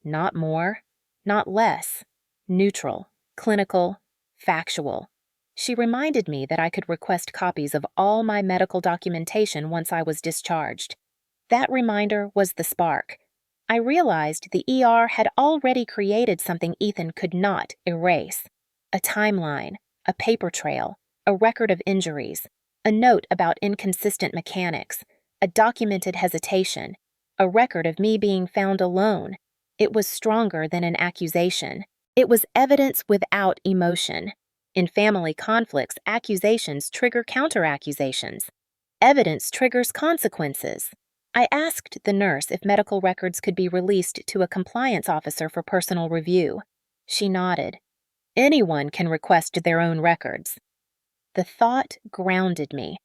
Not more, not less. Neutral, clinical, factual. She reminded me that I could request copies of all my medical documentation once I was discharged. That reminder was the spark. I realized the ER had already created something Ethan could not erase. A timeline. A paper trail, a record of injuries, a note about inconsistent mechanics, a documented hesitation, a record of me being found alone. It was stronger than an accusation. It was evidence without emotion. In family conflicts, accusations trigger counter-accusations. Evidence triggers consequences. I asked the nurse if medical records could be released to a compliance officer for personal review. She nodded. Anyone can request their own records. The thought grounded me.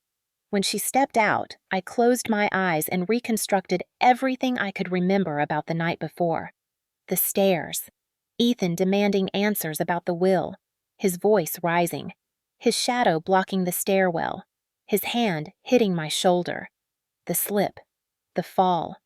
When she stepped out, I closed my eyes and reconstructed everything I could remember about the night before. The stairs. Ethan demanding answers about the will, his voice rising, his shadow blocking the stairwell, his hand hitting my shoulder. The slip, the fall,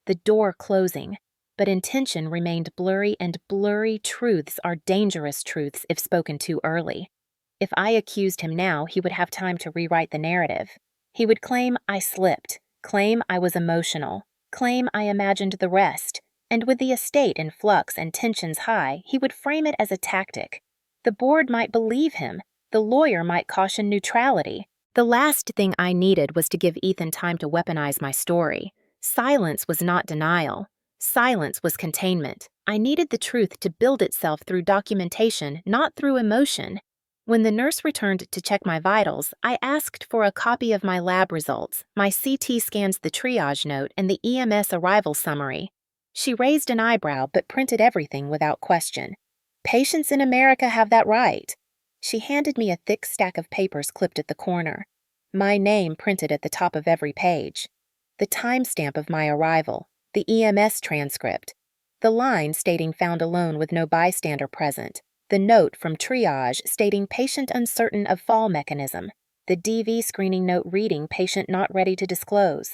the door closing. But intention remained blurry, and blurry truths are dangerous truths if spoken too early. If I accused him now, he would have time to rewrite the narrative. He would claim I slipped, claim I was emotional, claim I imagined the rest, and with the estate in flux and tensions high, he would frame it as a tactic. The board might believe him, the lawyer might caution neutrality. The last thing I needed was to give Ethan time to weaponize my story. Silence was not denial. Silence was containment. I needed the truth to build itself through documentation, not through emotion. When the nurse returned to check my vitals, I asked for a copy of my lab results, my CT scans, the triage note, and the EMS arrival summary. She raised an eyebrow but printed everything without question. Patients in America have that right. She handed me a thick stack of papers clipped at the corner. My name printed at the top of every page. The timestamp of my arrival. The EMS transcript, the line stating found alone with no bystander present, the note from triage stating patient uncertain of fall mechanism, the DV screening note reading patient not ready to disclose,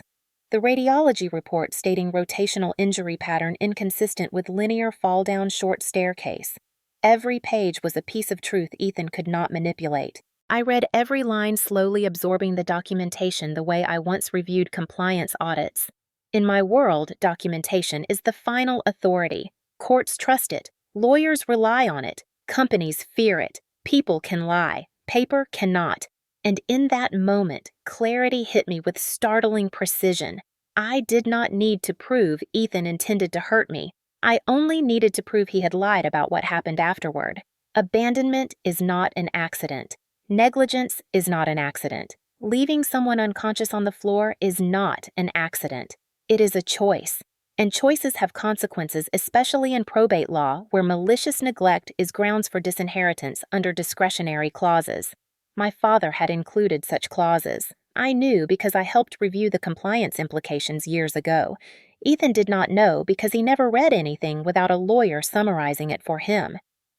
the radiology report stating rotational injury pattern inconsistent with linear fall-down short staircase. Every page was a piece of truth Ethan could not manipulate. I read every line, slowly absorbing the documentation the way I once reviewed compliance audits. In my world, documentation is the final authority. Courts trust it. Lawyers rely on it. Companies fear it. People can lie. Paper cannot. And in that moment, clarity hit me with startling precision. I did not need to prove Ethan intended to hurt me. I only needed to prove he had lied about what happened afterward. Abandonment is not an accident. Negligence is not an accident. Leaving someone unconscious on the floor is not an accident. It is a choice. And choices have consequences, especially in probate law, where malicious neglect is grounds for disinheritance under discretionary clauses. My father had included such clauses. I knew because I helped review the compliance implications years ago. Ethan did not know because he never read anything without a lawyer summarizing it for him.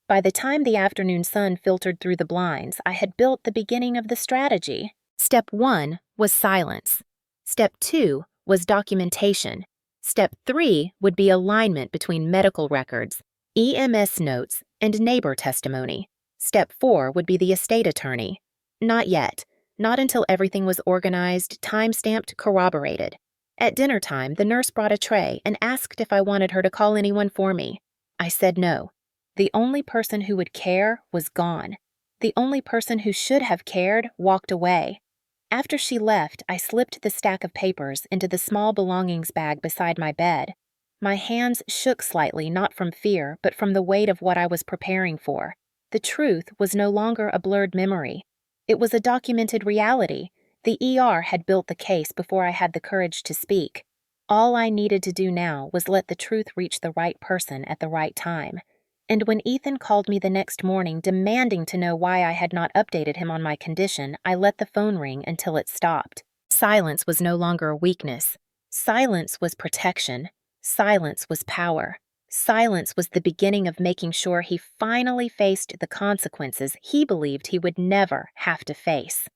By the time the afternoon sun filtered through the blinds, I had built the beginning of the strategy. Step 1 was silence. Step 2 was documentation. Step 3 would be alignment between medical records, EMS notes, and neighbor testimony. Step 4 would be the estate attorney. Not yet. Not until everything was organized, time-stamped, corroborated. At dinner time, the nurse brought a tray and asked if I wanted her to call anyone for me. I said no. The only person who would care was gone. The only person who should have cared walked away. After she left, I slipped the stack of papers into the small belongings bag beside my bed. My hands shook slightly, not from fear, but from the weight of what I was preparing for. The truth was no longer a blurred memory. It was a documented reality. The ER had built the case before I had the courage to speak. All I needed to do now was let the truth reach the right person at the right time. And when Ethan called me the next morning demanding to know why I had not updated him on my condition, I let the phone ring until it stopped. Silence was no longer a weakness. Silence was protection. Silence was power. Silence was the beginning of making sure he finally faced the consequences he believed he would never have to face.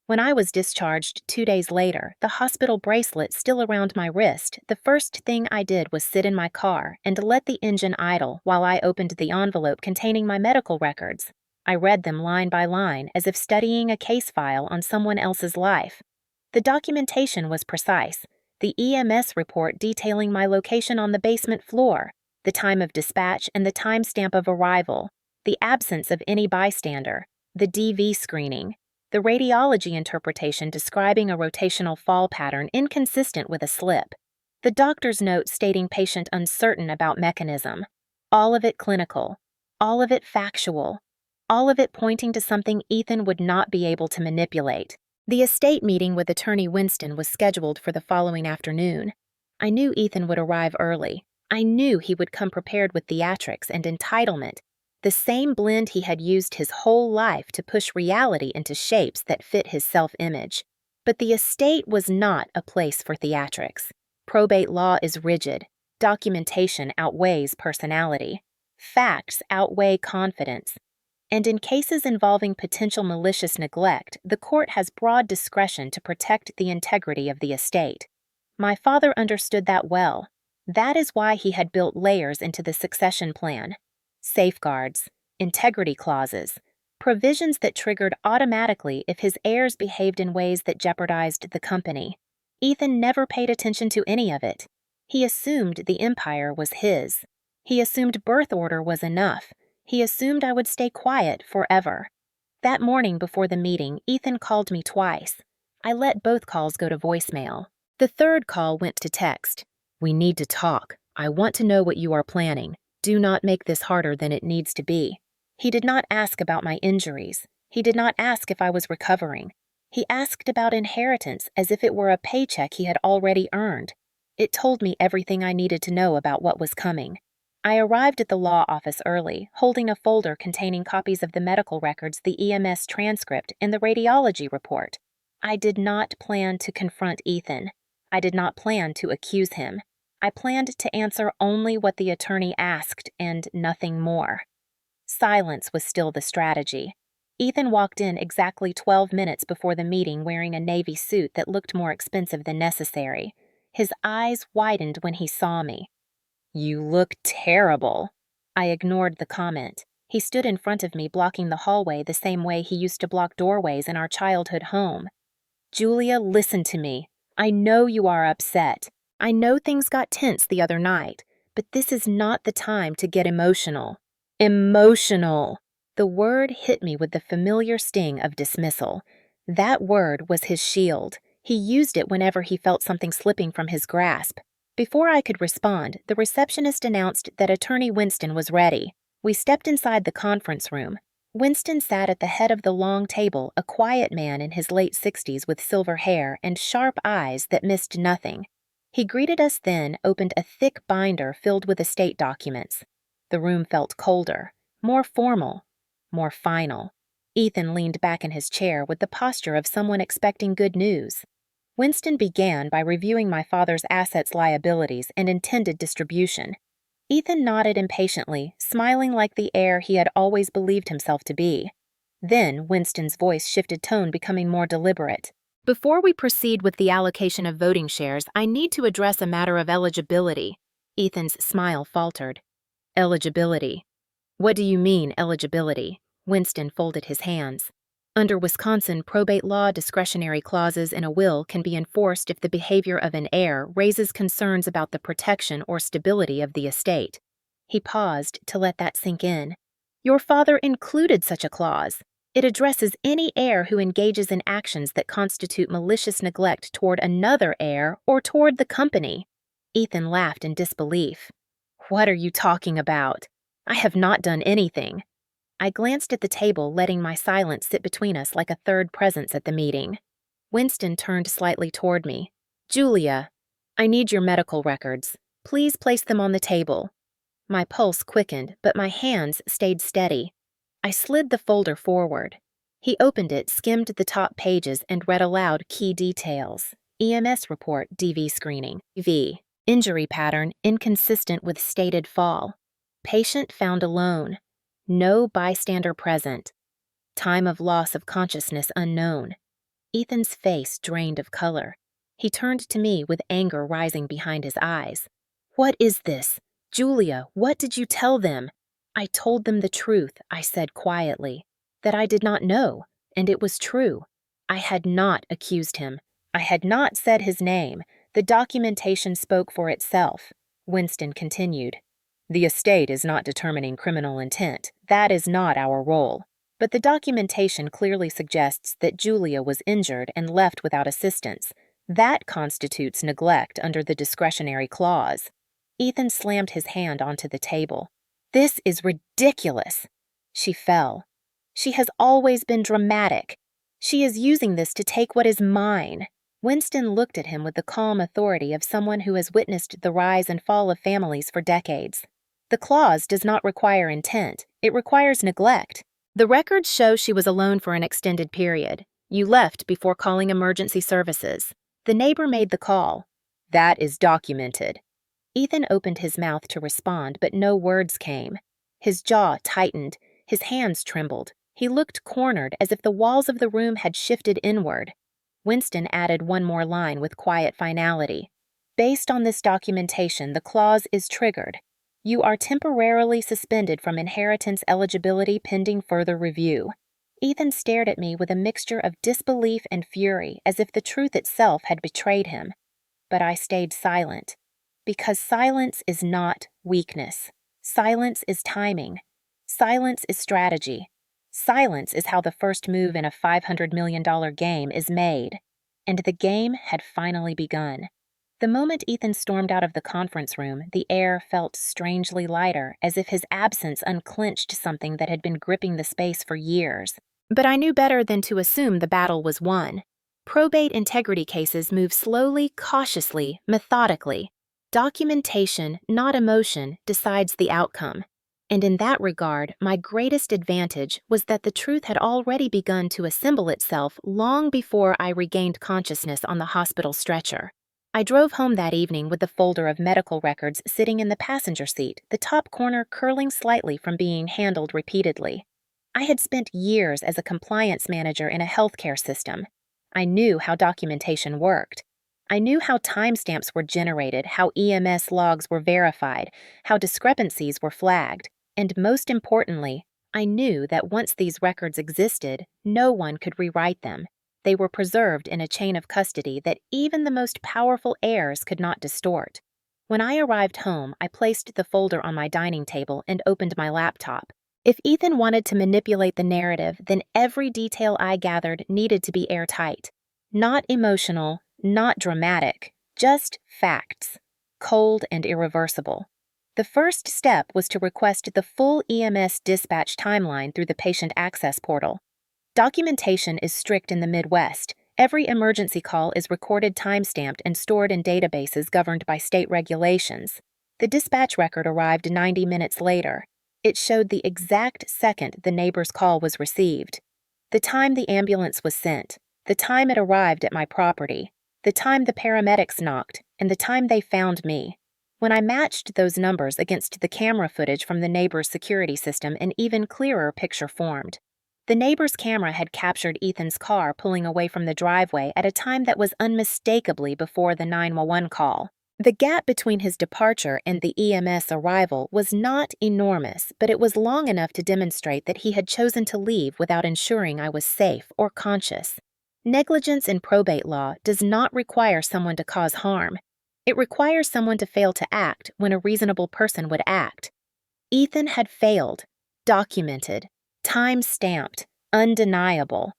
When I was discharged 2 days later, the hospital bracelet still around my wrist, the first thing I did was sit in my car and let the engine idle while I opened the envelope containing my medical records. I read them line by line as if studying a case file on someone else's life. The documentation was precise. The EMS report detailing my location on the basement floor, the time of dispatch and the timestamp of arrival, the absence of any bystander, the DV screening, the radiology interpretation describing a rotational fall pattern inconsistent with a slip, the doctor's note stating patient uncertain about mechanism, all of it clinical, all of it factual, all of it pointing to something Ethan would not be able to manipulate. The estate meeting with Attorney Winston was scheduled for the following afternoon. I knew Ethan would arrive early. I knew he would come prepared with theatrics and entitlement, the same blend he had used his whole life to push reality into shapes that fit his self-image. But the estate was not a place for theatrics. Probate law is rigid. Documentation outweighs personality. Facts outweigh confidence. And in cases involving potential malicious neglect, the court has broad discretion to protect the integrity of the estate. My father understood that well. That is why he had built layers into the succession plan. Safeguards, integrity clauses, provisions that triggered automatically if his heirs behaved in ways that jeopardized the company. Ethan never paid attention to any of it. He assumed the empire was his. He assumed birth order was enough. He assumed I would stay quiet forever. That morning before the meeting, Ethan called me twice. I let both calls go to voicemail. The third call went to text. "We need to talk. I want to know what you are planning. Do not make this harder than it needs to be." He did not ask about my injuries. He did not ask if I was recovering. He asked about inheritance as if it were a paycheck he had already earned. It told me everything I needed to know about what was coming. I arrived at the law office early, holding a folder containing copies of the medical records, the EMS transcript, and the radiology report. I did not plan to confront Ethan. I did not plan to accuse him. I planned to answer only what the attorney asked and nothing more. Silence was still the strategy. Ethan walked in exactly 12 minutes before the meeting wearing a navy suit that looked more expensive than necessary. His eyes widened when he saw me. "You look terrible." I ignored the comment. He stood in front of me, blocking the hallway the same way he used to block doorways in our childhood home. "Julia, listen to me. I know you are upset. I know things got tense the other night, but this is not the time to get emotional." Emotional! The word hit me with the familiar sting of dismissal. That word was his shield. He used it whenever he felt something slipping from his grasp. Before I could respond, the receptionist announced that Attorney Winston was ready. We stepped inside the conference room. Winston sat at the head of the long table, a quiet man in his late 60s with silver hair and sharp eyes that missed nothing. He greeted us then, opened a thick binder filled with estate documents. The room felt colder, more formal, more final. Ethan leaned back in his chair with the posture of someone expecting good news. Winston began by reviewing my father's assets, liabilities, and intended distribution. Ethan nodded impatiently, smiling like the heir he had always believed himself to be. Then Winston's voice shifted tone, becoming more deliberate. Before we proceed with the allocation of voting shares, I need to address a matter of eligibility. Ethan's smile faltered. Eligibility. What do you mean, eligibility? Winston folded his hands. Under Wisconsin probate law, discretionary clauses in a will can be enforced if the behavior of an heir raises concerns about the protection or stability of the estate. He paused to let that sink in. Your father included such a clause. It addresses any heir who engages in actions that constitute malicious neglect toward another heir or toward the company. Ethan laughed in disbelief. What are you talking about? I have not done anything. I glanced at the table, letting my silence sit between us like a third presence at the meeting. Winston turned slightly toward me. Julia, I need your medical records. Please place them on the table. My pulse quickened, but my hands stayed steady. I slid the folder forward. He opened it, skimmed the top pages, and read aloud key details. EMS report, DV screening. V. Injury pattern inconsistent with stated fall. Patient found alone. No bystander present. Time of loss of consciousness unknown. Ethan's face drained of color. He turned to me with anger rising behind his eyes. What is this? Julia, what did you tell them? I told them the truth, I said quietly. That I did not know, and it was true. I had not accused him. I had not said his name. The documentation spoke for itself. Winston continued. The estate is not determining criminal intent. That is not our role. But the documentation clearly suggests that Julia was injured and left without assistance. That constitutes neglect under the discretionary clause. Ethan slammed his hand onto the table. This is ridiculous. She fell. She has always been dramatic. She is using this to take what is mine. Winston looked at him with the calm authority of someone who has witnessed the rise and fall of families for decades. The clause does not require intent. It requires neglect. The records show she was alone for an extended period. You left before calling emergency services. The neighbor made the call. That is documented. Ethan opened his mouth to respond, but no words came. His jaw tightened. His hands trembled. He looked cornered, as if the walls of the room had shifted inward. Winston added one more line with quiet finality. Based on this documentation, the clause is triggered. You are temporarily suspended from inheritance eligibility pending further review. Ethan stared at me with a mixture of disbelief and fury, as if the truth itself had betrayed him. But I stayed silent. Because silence is not weakness. Silence is timing. Silence is strategy. Silence is how the first move in a $500 million game is made. And the game had finally begun. The moment Ethan stormed out of the conference room, the air felt strangely lighter, as if his absence unclenched something that had been gripping the space for years. But I knew better than to assume the battle was won. Probate integrity cases move slowly, cautiously, methodically. Documentation, not emotion, decides the outcome. And in that regard, my greatest advantage was that the truth had already begun to assemble itself long before I regained consciousness on the hospital stretcher. I drove home that evening with the folder of medical records sitting in the passenger seat, the top corner curling slightly from being handled repeatedly. I had spent years as a compliance manager in a healthcare system. I knew how documentation worked. I knew how timestamps were generated, how EMS logs were verified, how discrepancies were flagged, and most importantly, I knew that once these records existed, no one could rewrite them. They were preserved in a chain of custody that even the most powerful heirs could not distort. When I arrived home, I placed the folder on my dining table and opened my laptop. If Ethan wanted to manipulate the narrative, then every detail I gathered needed to be airtight. Not emotional, not dramatic, just facts. Cold and irreversible. The first step was to request the full EMS dispatch timeline through the patient access portal. Documentation is strict in the Midwest. Every emergency call is recorded, timestamped, and stored in databases governed by state regulations. The dispatch record arrived 90 minutes later. It showed the exact second the neighbor's call was received, the time the ambulance was sent, the time it arrived at my property, the time the paramedics knocked, and the time they found me. When I matched those numbers against the camera footage from the neighbor's security system, an even clearer picture formed. The neighbor's camera had captured Ethan's car pulling away from the driveway at a time that was unmistakably before the 911 call. The gap between his departure and the EMS arrival was not enormous, but it was long enough to demonstrate that he had chosen to leave without ensuring I was safe or conscious. Negligence in probate law does not require someone to cause harm. It requires someone to fail to act when a reasonable person would act. Ethan had failed, documented, time-stamped, undeniable.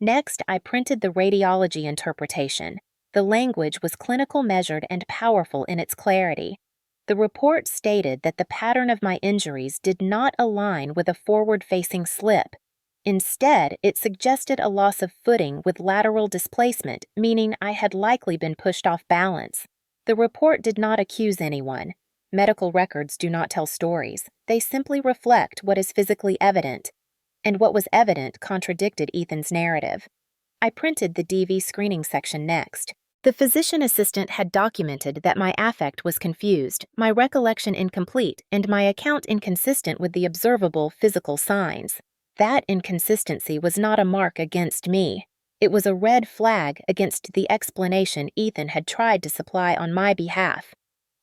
Next, I printed the radiology interpretation. The language was clinical, measured, and powerful in its clarity. The report stated that the pattern of my injuries did not align with a forward-facing slip. Instead, it suggested a loss of footing with lateral displacement, meaning I had likely been pushed off balance. The report did not accuse anyone. Medical records do not tell stories. They simply reflect what is physically evident. And what was evident contradicted Ethan's narrative. I printed the DV screening section next. The physician assistant had documented that my affect was confused, my recollection incomplete, and my account inconsistent with the observable physical signs. That inconsistency was not a mark against me. It was a red flag against the explanation Ethan had tried to supply on my behalf.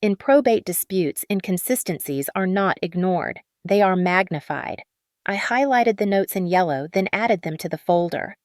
In probate disputes, inconsistencies are not ignored. They are magnified. I highlighted the notes in yellow, then added them to the folder.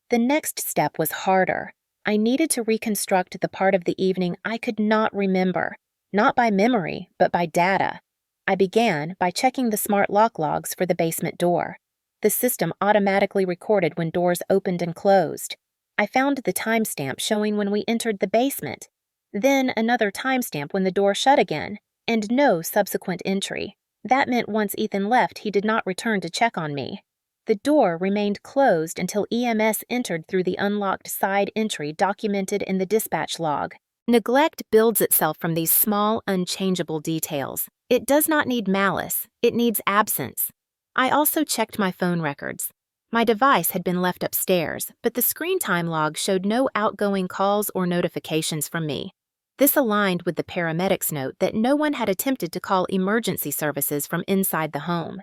The next step was harder. I needed to reconstruct the part of the evening I could not remember, not by memory, but by data. I began by checking the smart lock logs for the basement door. The system automatically recorded when doors opened and closed. I found the timestamp showing when we entered the basement, then another timestamp when the door shut again, and no subsequent entry. That meant once Ethan left, he did not return to check on me. The door remained closed until EMS entered through the unlocked side entry documented in the dispatch log. Neglect builds itself from these small, unchangeable details. It does not need malice. It needs absence. I also checked my phone records. My device had been left upstairs, but the screen time log showed no outgoing calls or notifications from me. This aligned with the paramedics' note that no one had attempted to call emergency services from inside the home.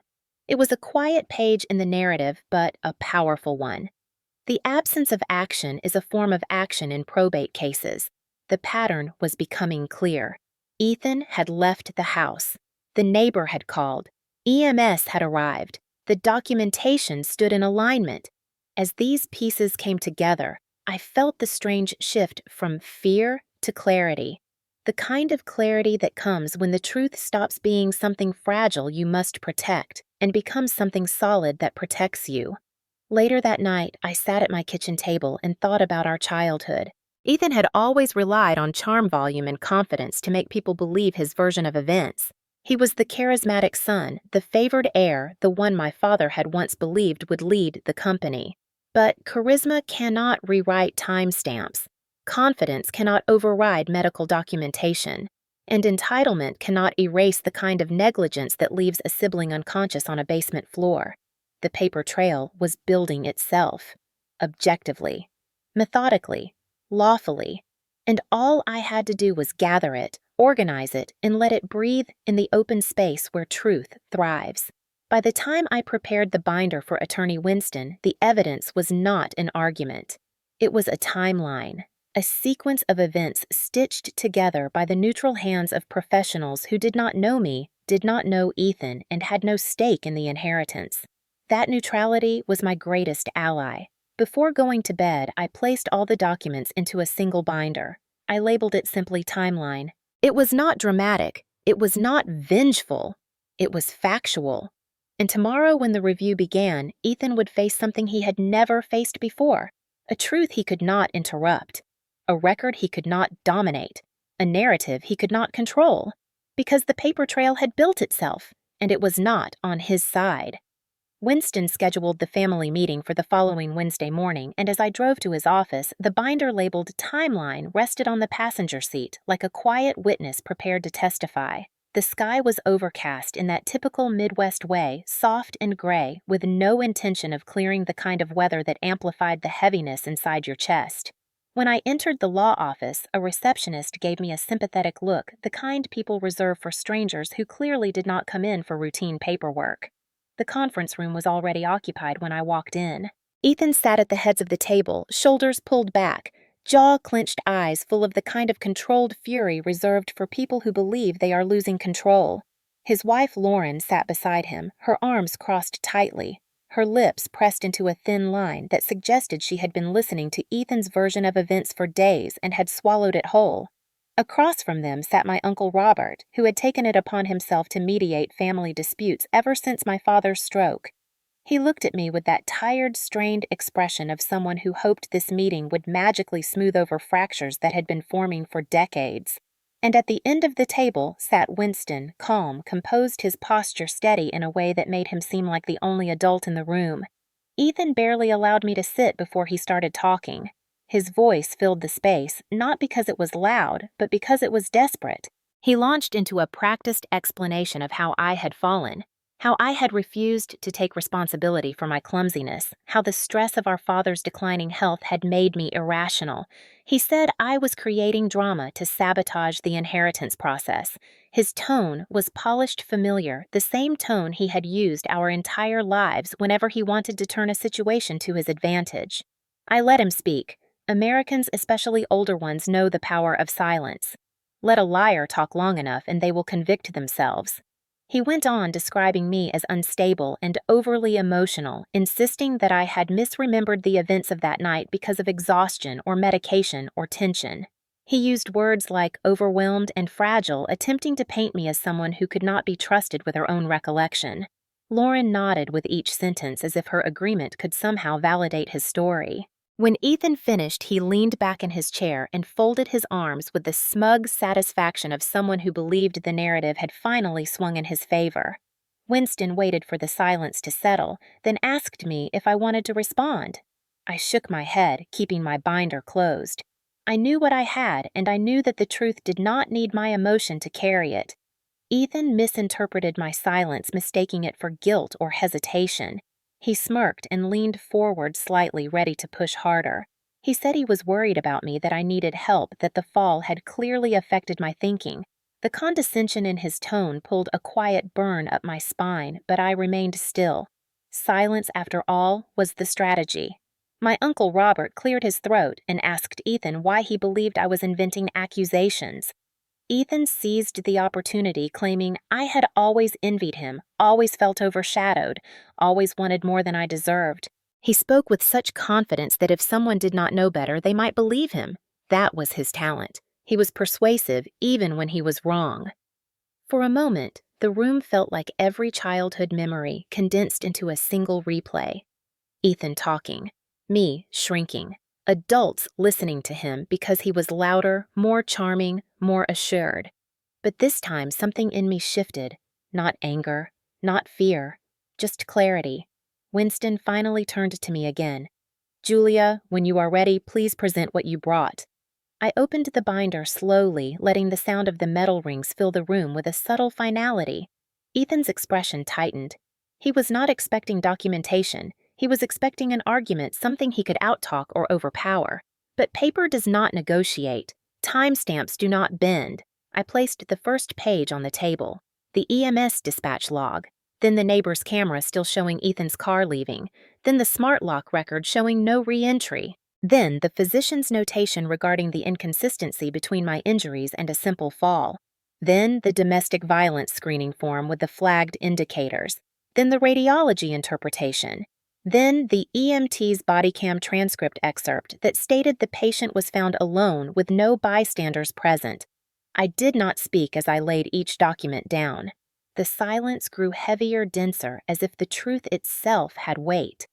It was a quiet page in the narrative, but a powerful one. The absence of action is a form of action in probate cases. The pattern was becoming clear. Ethan had left the house. The neighbor had called. EMS had arrived. The documentation stood in alignment. As these pieces came together, I felt the strange shift from fear to clarity. The kind of clarity that comes when the truth stops being something fragile you must protect and becomes something solid that protects you. Later that night, I sat at my kitchen table and thought about our childhood. Ethan had always relied on charm volume and confidence to make people believe his version of events. He was the charismatic son, the favored heir, the one my father had once believed would lead the company. But charisma cannot rewrite timestamps. Confidence cannot override medical documentation, and entitlement cannot erase the kind of negligence that leaves a sibling unconscious on a basement floor. The paper trail was building itself, objectively, methodically, lawfully, and all I had to do was gather it, organize it, and let it breathe in the open space where truth thrives. By the time I prepared the binder for Attorney Winston, the evidence was not an argument. It was a timeline. A sequence of events stitched together by the neutral hands of professionals who did not know me, did not know Ethan, and had no stake in the inheritance. That neutrality was my greatest ally. Before going to bed, I placed all the documents into a single binder. I labeled it simply Timeline. It was not dramatic. It was not vengeful. It was factual. And tomorrow, when the review began, Ethan would face something he had never faced before. A truth he could not interrupt. A record he could not dominate, a narrative he could not control. Because the paper trail had built itself, and it was not on his side. Winston scheduled the family meeting for the following Wednesday morning, and as I drove to his office, the binder labeled Timeline rested on the passenger seat like a quiet witness prepared to testify. The sky was overcast in that typical Midwest way, soft and gray, with no intention of clearing the kind of weather that amplified the heaviness inside your chest. When I entered the law office, a receptionist gave me a sympathetic look, the kind people reserve for strangers who clearly did not come in for routine paperwork. The conference room was already occupied when I walked in. Ethan sat at the heads of the table, shoulders pulled back, jaw-clenched eyes full of the kind of controlled fury reserved for people who believe they are losing control. His wife Lauren sat beside him, her arms crossed tightly, her lips pressed into a thin line that suggested she had been listening to Ethan's version of events for days and had swallowed it whole. Across from them sat my Uncle Robert, who had taken it upon himself to mediate family disputes ever since my father's stroke. He looked at me with that tired, strained expression of someone who hoped this meeting would magically smooth over fractures that had been forming for decades. And at the end of the table sat Winston, calm, composed, his posture steady in a way that made him seem like the only adult in the room. Ethan barely allowed me to sit before he started talking. His voice filled the space, not because it was loud, but because it was desperate. He launched into a practiced explanation of how I had fallen, how I had refused to take responsibility for my clumsiness, how the stress of our father's declining health had made me irrational. He said I was creating drama to sabotage the inheritance process. His tone was polished familiar, the same tone he had used our entire lives whenever he wanted to turn a situation to his advantage. I let him speak. Americans, especially older ones, know the power of silence. Let a liar talk long enough and they will convict themselves. He went on describing me as unstable and overly emotional, insisting that I had misremembered the events of that night because of exhaustion or medication or tension. He used words like overwhelmed and fragile, attempting to paint me as someone who could not be trusted with her own recollection. Lauren nodded with each sentence as if her agreement could somehow validate his story. When Ethan finished, he leaned back in his chair and folded his arms with the smug satisfaction of someone who believed the narrative had finally swung in his favor. Winston waited for the silence to settle, then asked me if I wanted to respond. I shook my head, keeping my binder closed. I knew what I had, and I knew that the truth did not need my emotion to carry it. Ethan misinterpreted my silence, mistaking it for guilt or hesitation. He smirked and leaned forward slightly, ready to push harder. He said he was worried about me, that I needed help, that the fall had clearly affected my thinking. The condescension in his tone pulled a quiet burn up my spine, but I remained still. Silence, after all, was the strategy. My Uncle Robert cleared his throat and asked Ethan why he believed I was inventing accusations. Ethan seized the opportunity, claiming I had always envied him, always felt overshadowed, always wanted more than I deserved. He spoke with such confidence that if someone did not know better, they might believe him. That was his talent. He was persuasive even when he was wrong. For a moment, the room felt like every childhood memory condensed into a single replay. Ethan talking, me shrinking. Adults listening to him because he was louder, more charming, more assured. But this time something in me shifted. Not anger, not fear, just clarity. Winston finally turned to me again. "Julia, when you are ready, please present what you brought." I opened the binder slowly, letting the sound of the metal rings fill the room with a subtle finality. Ethan's expression tightened. He was not expecting documentation. He was expecting an argument, something he could outtalk or overpower. But paper does not negotiate. Timestamps do not bend. I placed the first page on the table. The EMS dispatch log. Then the neighbor's camera still showing Ethan's car leaving. Then the smart lock record showing no re-entry. Then the physician's notation regarding the inconsistency between my injuries and a simple fall. Then the domestic violence screening form with the flagged indicators. Then the radiology interpretation. Then the EMT's body cam transcript excerpt that stated the patient was found alone with no bystanders present. I did not speak as I laid each document down. The silence grew heavier, denser, as if the truth itself had weight.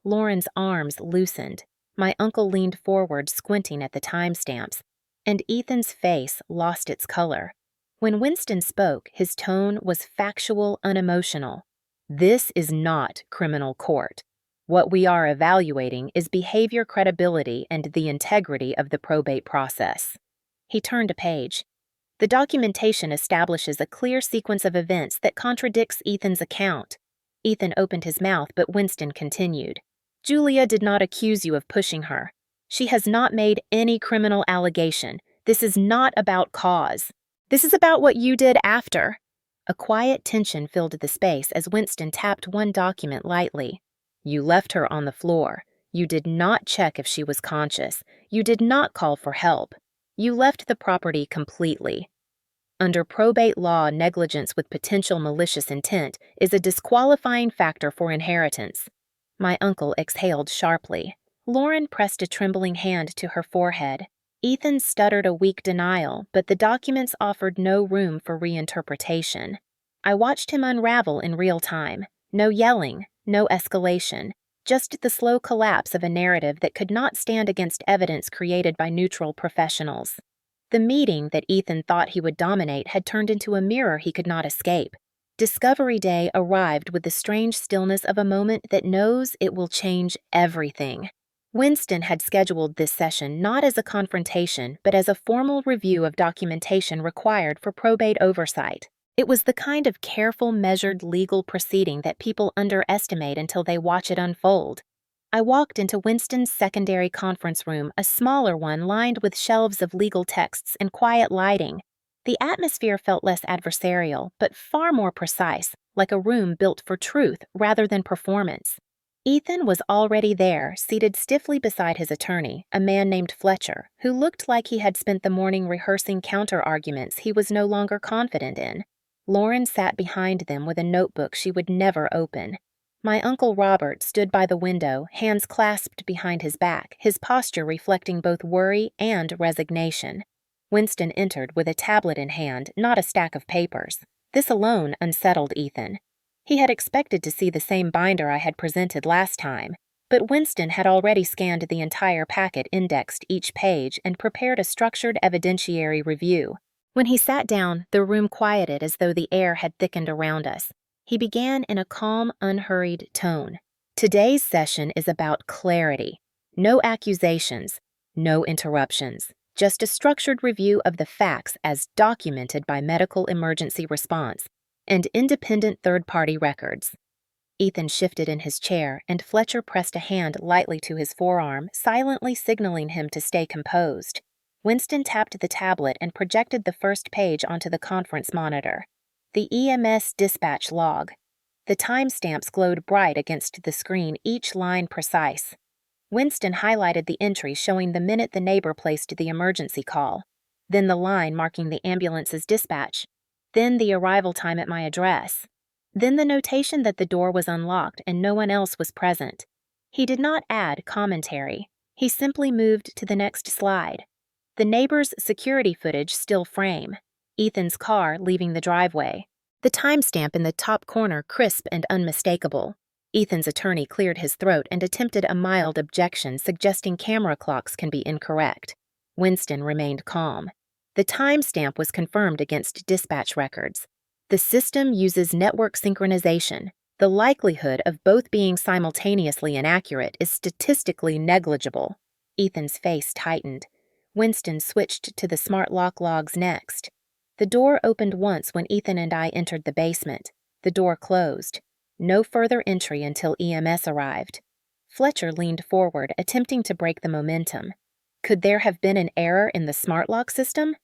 Lauren's arms loosened. My uncle leaned forward, squinting at the timestamps, and Ethan's face lost its color. When Winston spoke, his tone was factual, unemotional. This is not criminal court. What we are evaluating is behavior credibility and the integrity of the probate process. He turned a page. The documentation establishes a clear sequence of events that contradicts Ethan's account. Ethan opened his mouth, but Winston continued. Julia did not accuse you of pushing her. She has not made any criminal allegation. This is not about cause. This is about what you did after. A quiet tension filled the space as Winston tapped one document lightly. You left her on the floor. You did not check if she was conscious. You did not call for help. You left the property completely. Under probate law, negligence with potential malicious intent is a disqualifying factor for inheritance. My uncle exhaled sharply. Lauren pressed a trembling hand to her forehead. Ethan stuttered a weak denial, but the documents offered no room for reinterpretation. I watched him unravel in real time. No yelling, no escalation, just the slow collapse of a narrative that could not stand against evidence created by neutral professionals. The meeting that Ethan thought he would dominate had turned into a mirror he could not escape. Discovery Day arrived with the strange stillness of a moment that knows it will change everything. Winston had scheduled this session not as a confrontation, but as a formal review of documentation required for probate oversight. It was the kind of careful, measured legal proceeding that people underestimate until they watch it unfold. I walked into Winston's secondary conference room, a smaller one lined with shelves of legal texts and quiet lighting. The atmosphere felt less adversarial, but far more precise, like a room built for truth rather than performance. Ethan was already there, seated stiffly beside his attorney, a man named Fletcher, who looked like he had spent the morning rehearsing counter-arguments he was no longer confident in. Lauren sat behind them with a notebook she would never open. My Uncle Robert stood by the window, hands clasped behind his back, his posture reflecting both worry and resignation. Winston entered with a tablet in hand, not a stack of papers. This alone unsettled Ethan. He had expected to see the same binder I had presented last time, but Winston had already scanned the entire packet, indexed each page, and prepared a structured evidentiary review. When he sat down, the room quieted as though the air had thickened around us. He began in a calm, unhurried tone. Today's session is about clarity. No accusations, no interruptions. Just a structured review of the facts as documented by medical emergency response and independent third-party records. Ethan shifted in his chair, and Fletcher pressed a hand lightly to his forearm, silently signaling him to stay composed. Winston tapped the tablet and projected the first page onto the conference monitor. The EMS dispatch log. The timestamps glowed bright against the screen, each line precise. Winston highlighted the entry showing the minute the neighbor placed the emergency call, then the line marking the ambulance's dispatch, then the arrival time at my address, then the notation that the door was unlocked and no one else was present. He did not add commentary. He simply moved to the next slide. The neighbor's security footage still frame. Ethan's car leaving the driveway. The timestamp in the top corner crisp and unmistakable. Ethan's attorney cleared his throat and attempted a mild objection suggesting camera clocks can be incorrect. Winston remained calm. The timestamp was confirmed against dispatch records. The system uses network synchronization. The likelihood of both being simultaneously inaccurate is statistically negligible. Ethan's face tightened. Winston switched to the smart lock logs next. The door opened once when Ethan and I entered the basement. The door closed. No further entry until EMS arrived. Fletcher leaned forward, attempting to break the momentum. Could there have been an error in the smart lock system?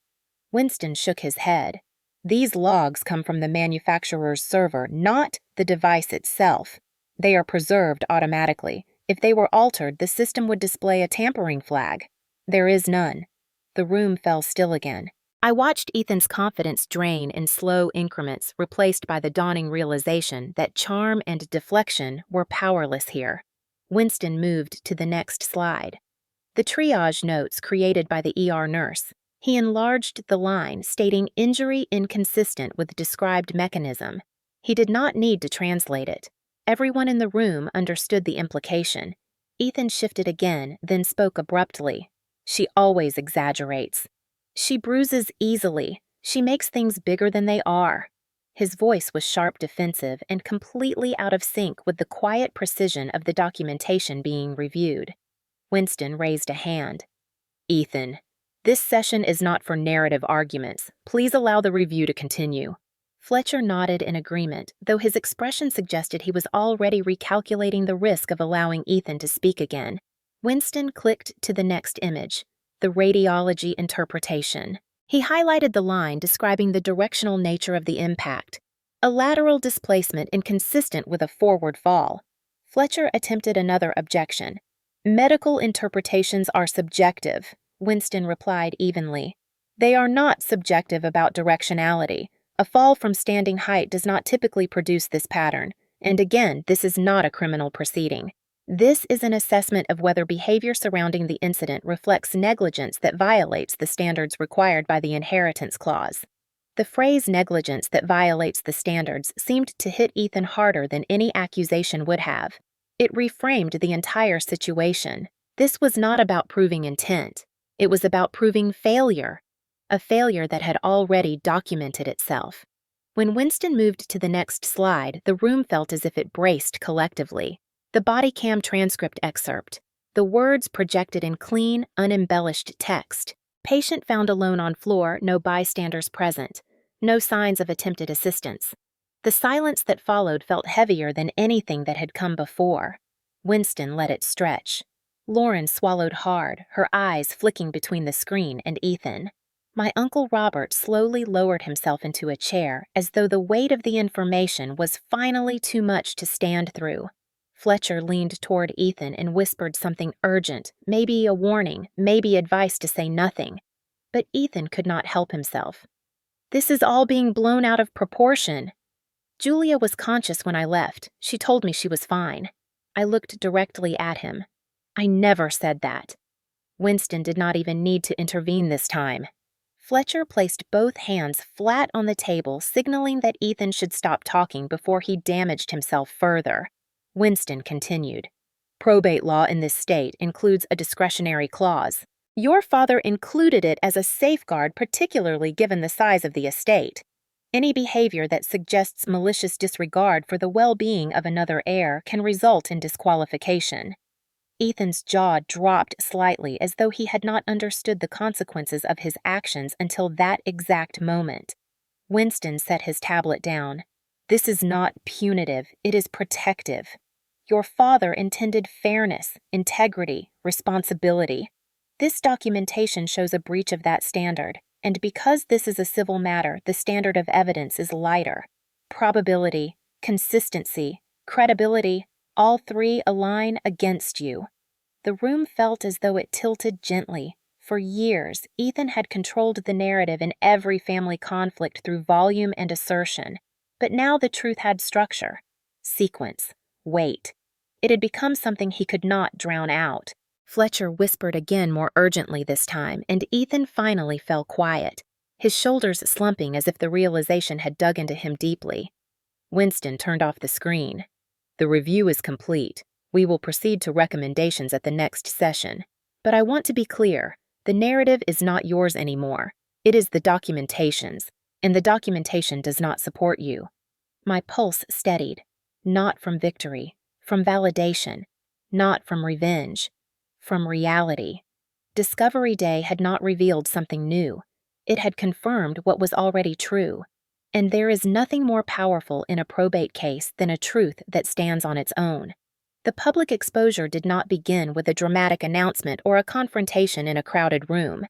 Winston shook his head. These logs come from the manufacturer's server, not the device itself. They are preserved automatically. If they were altered, the system would display a tampering flag. There is none. The room fell still again. I watched Ethan's confidence drain in slow increments, replaced by the dawning realization that charm and deflection were powerless here. Winston moved to the next slide. The triage notes created by the ER nurse. He enlarged the line, stating injury inconsistent with described mechanism. He did not need to translate it. Everyone in the room understood the implication. Ethan shifted again, then spoke abruptly. She always exaggerates. She bruises easily. She makes things bigger than they are." His voice was sharp defensive and completely out of sync with the quiet precision of the documentation being reviewed. Winston raised a hand. "Ethan, this session is not for narrative arguments. Please allow the review to continue." Fletcher nodded in agreement, though his expression suggested he was already recalculating the risk of allowing Ethan to speak again. Winston clicked to the next image, the radiology interpretation. He highlighted the line describing the directional nature of the impact, a lateral displacement inconsistent with a forward fall. Fletcher attempted another objection. "Medical interpretations are subjective," Winston replied evenly. "They are not subjective about directionality. A fall from standing height does not typically produce this pattern, and again, this is not a criminal proceeding. This is an assessment of whether behavior surrounding the incident reflects negligence that violates the standards required by the inheritance clause." The phrase "negligence that violates the standards" seemed to hit Ethan harder than any accusation would have. It reframed the entire situation. This was not about proving intent. It was about proving failure, a failure that had already documented itself. When Winston moved to the next slide, the room felt as if it braced collectively. The body cam transcript excerpt. The words projected in clean, unembellished text. "Patient found alone on floor, no bystanders present. No signs of attempted assistance." The silence that followed felt heavier than anything that had come before. Winston let it stretch. Lauren swallowed hard, her eyes flicking between the screen and Ethan. My Uncle Robert slowly lowered himself into a chair, as though the weight of the information was finally too much to stand through. Fletcher leaned toward Ethan and whispered something urgent, maybe a warning, maybe advice to say nothing. But Ethan could not help himself. "This is all being blown out of proportion." "Julia was conscious when I left. She told me she was fine." I looked directly at him. "I never said that." Winston did not even need to intervene this time. Fletcher placed both hands flat on the table, signaling that Ethan should stop talking before he damaged himself further. Winston continued. "Probate law in this state includes a discretionary clause. Your father included it as a safeguard, particularly given the size of the estate. Any behavior that suggests malicious disregard for the well-being of another heir can result in disqualification." Ethan's jaw dropped slightly, as though he had not understood the consequences of his actions until that exact moment. Winston set his tablet down. "This is not punitive, it is protective. Your father intended fairness, integrity, responsibility. This documentation shows a breach of that standard, and because this is a civil matter, the standard of evidence is lighter. Probability, consistency, credibility, all three align against you." The room felt as though it tilted gently. For years, Ethan had controlled the narrative in every family conflict through volume and assertion. But now the truth had structure, sequence, weight. It had become something he could not drown out. Fletcher whispered again more urgently this time, and Ethan finally fell quiet, his shoulders slumping as if the realization had dug into him deeply. Winston turned off the screen. "The review is complete. We will proceed to recommendations at the next session. But I want to be clear, the narrative is not yours anymore. It is the documentation's, and the documentation does not support you." My pulse steadied. Not from victory, from validation, not from revenge, from reality. Discovery Day had not revealed something new. It had confirmed what was already true. And there is nothing more powerful in a probate case than a truth that stands on its own. The public exposure did not begin with a dramatic announcement or a confrontation in a crowded room.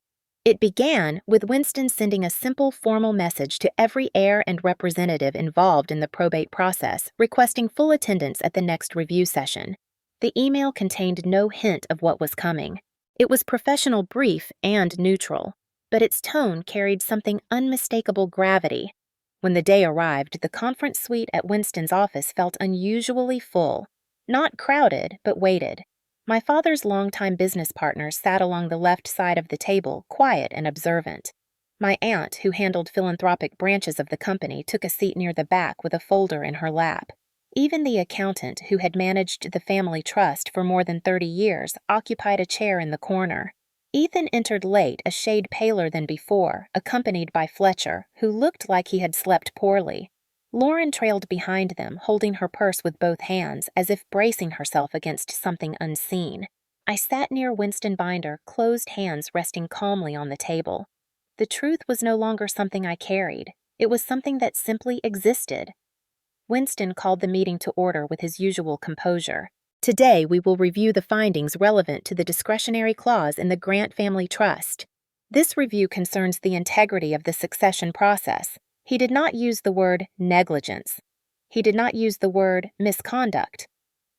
It began with Winston sending a simple formal message to every heir and representative involved in the probate process, requesting full attendance at the next review session. The email contained no hint of what was coming. It was professional, brief, and neutral, but its tone carried something unmistakable gravity. When the day arrived, the conference suite at Winston's office felt unusually full. Not crowded, but weighted. My father's longtime business partners sat along the left side of the table, quiet and observant. My aunt, who handled philanthropic branches of the company, took a seat near the back with a folder in her lap. Even the accountant, who had managed the family trust for more than 30 years, occupied a chair in the corner. Ethan entered late, a shade paler than before, accompanied by Fletcher, who looked like he had slept poorly. Lauren trailed behind them, holding her purse with both hands, as if bracing herself against something unseen. I sat near Winston Binder, closed hands resting calmly on the table. The truth was no longer something I carried. It was something that simply existed. Winston called the meeting to order with his usual composure. Today, we will review the findings relevant to the discretionary clause in the Grant Family Trust. This review concerns the integrity of the succession process. He did not use the word negligence. He did not use the word misconduct.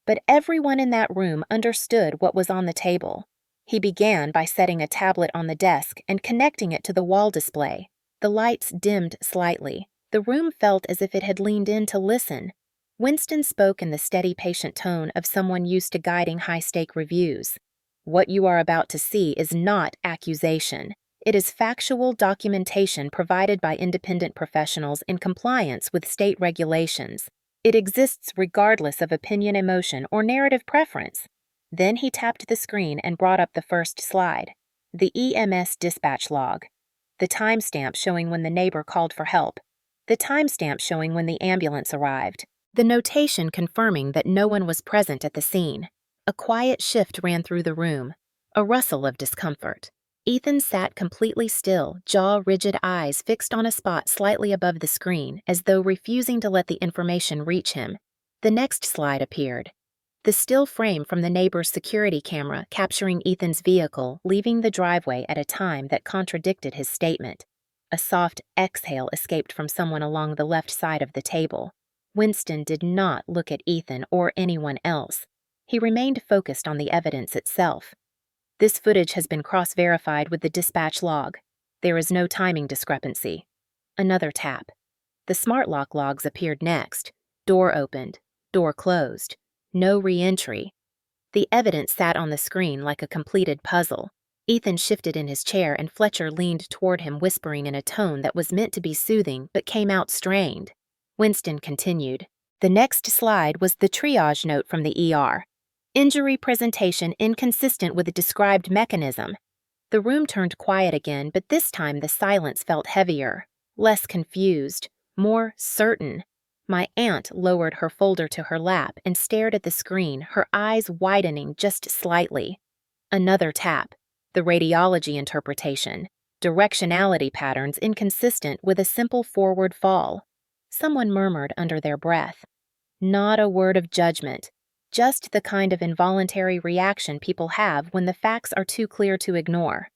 But everyone in that room understood what was on the table. He began by setting a tablet on the desk and connecting it to the wall display. The lights dimmed slightly. The room felt as if it had leaned in to listen. Winston spoke in the steady, patient tone of someone used to guiding high-stake reviews. What you are about to see is not accusation. It is factual documentation provided by independent professionals in compliance with state regulations. It exists regardless of opinion, emotion, or narrative preference. Then he tapped the screen and brought up the first slide. The EMS dispatch log. The timestamp showing when the neighbor called for help. The timestamp showing when the ambulance arrived. The notation confirming that no one was present at the scene. A quiet shift ran through the room. A rustle of discomfort. Ethan sat completely still, jaw-rigid eyes fixed on a spot slightly above the screen, as though refusing to let the information reach him. The next slide appeared. The still frame from the neighbor's security camera capturing Ethan's vehicle leaving the driveway at a time that contradicted his statement. A soft exhale escaped from someone along the left side of the table. Winston did not look at Ethan or anyone else. He remained focused on the evidence itself. This footage has been cross-verified with the dispatch log. There is no timing discrepancy. Another tap. The smart lock logs appeared next. Door opened. Door closed. No re-entry. The evidence sat on the screen like a completed puzzle. Ethan shifted in his chair and Fletcher leaned toward him, whispering in a tone that was meant to be soothing but came out strained. Winston continued. The next slide was the triage note from the ER. Injury presentation inconsistent with the described mechanism. The room turned quiet again, but this time the silence felt heavier, less confused, more certain. My aunt lowered her folder to her lap and stared at the screen, her eyes widening just slightly. Another tap. The radiology interpretation. Directionality patterns inconsistent with a simple forward fall. Someone murmured under their breath. Not a word of judgment. Just the kind of involuntary reaction people have when the facts are too clear to ignore.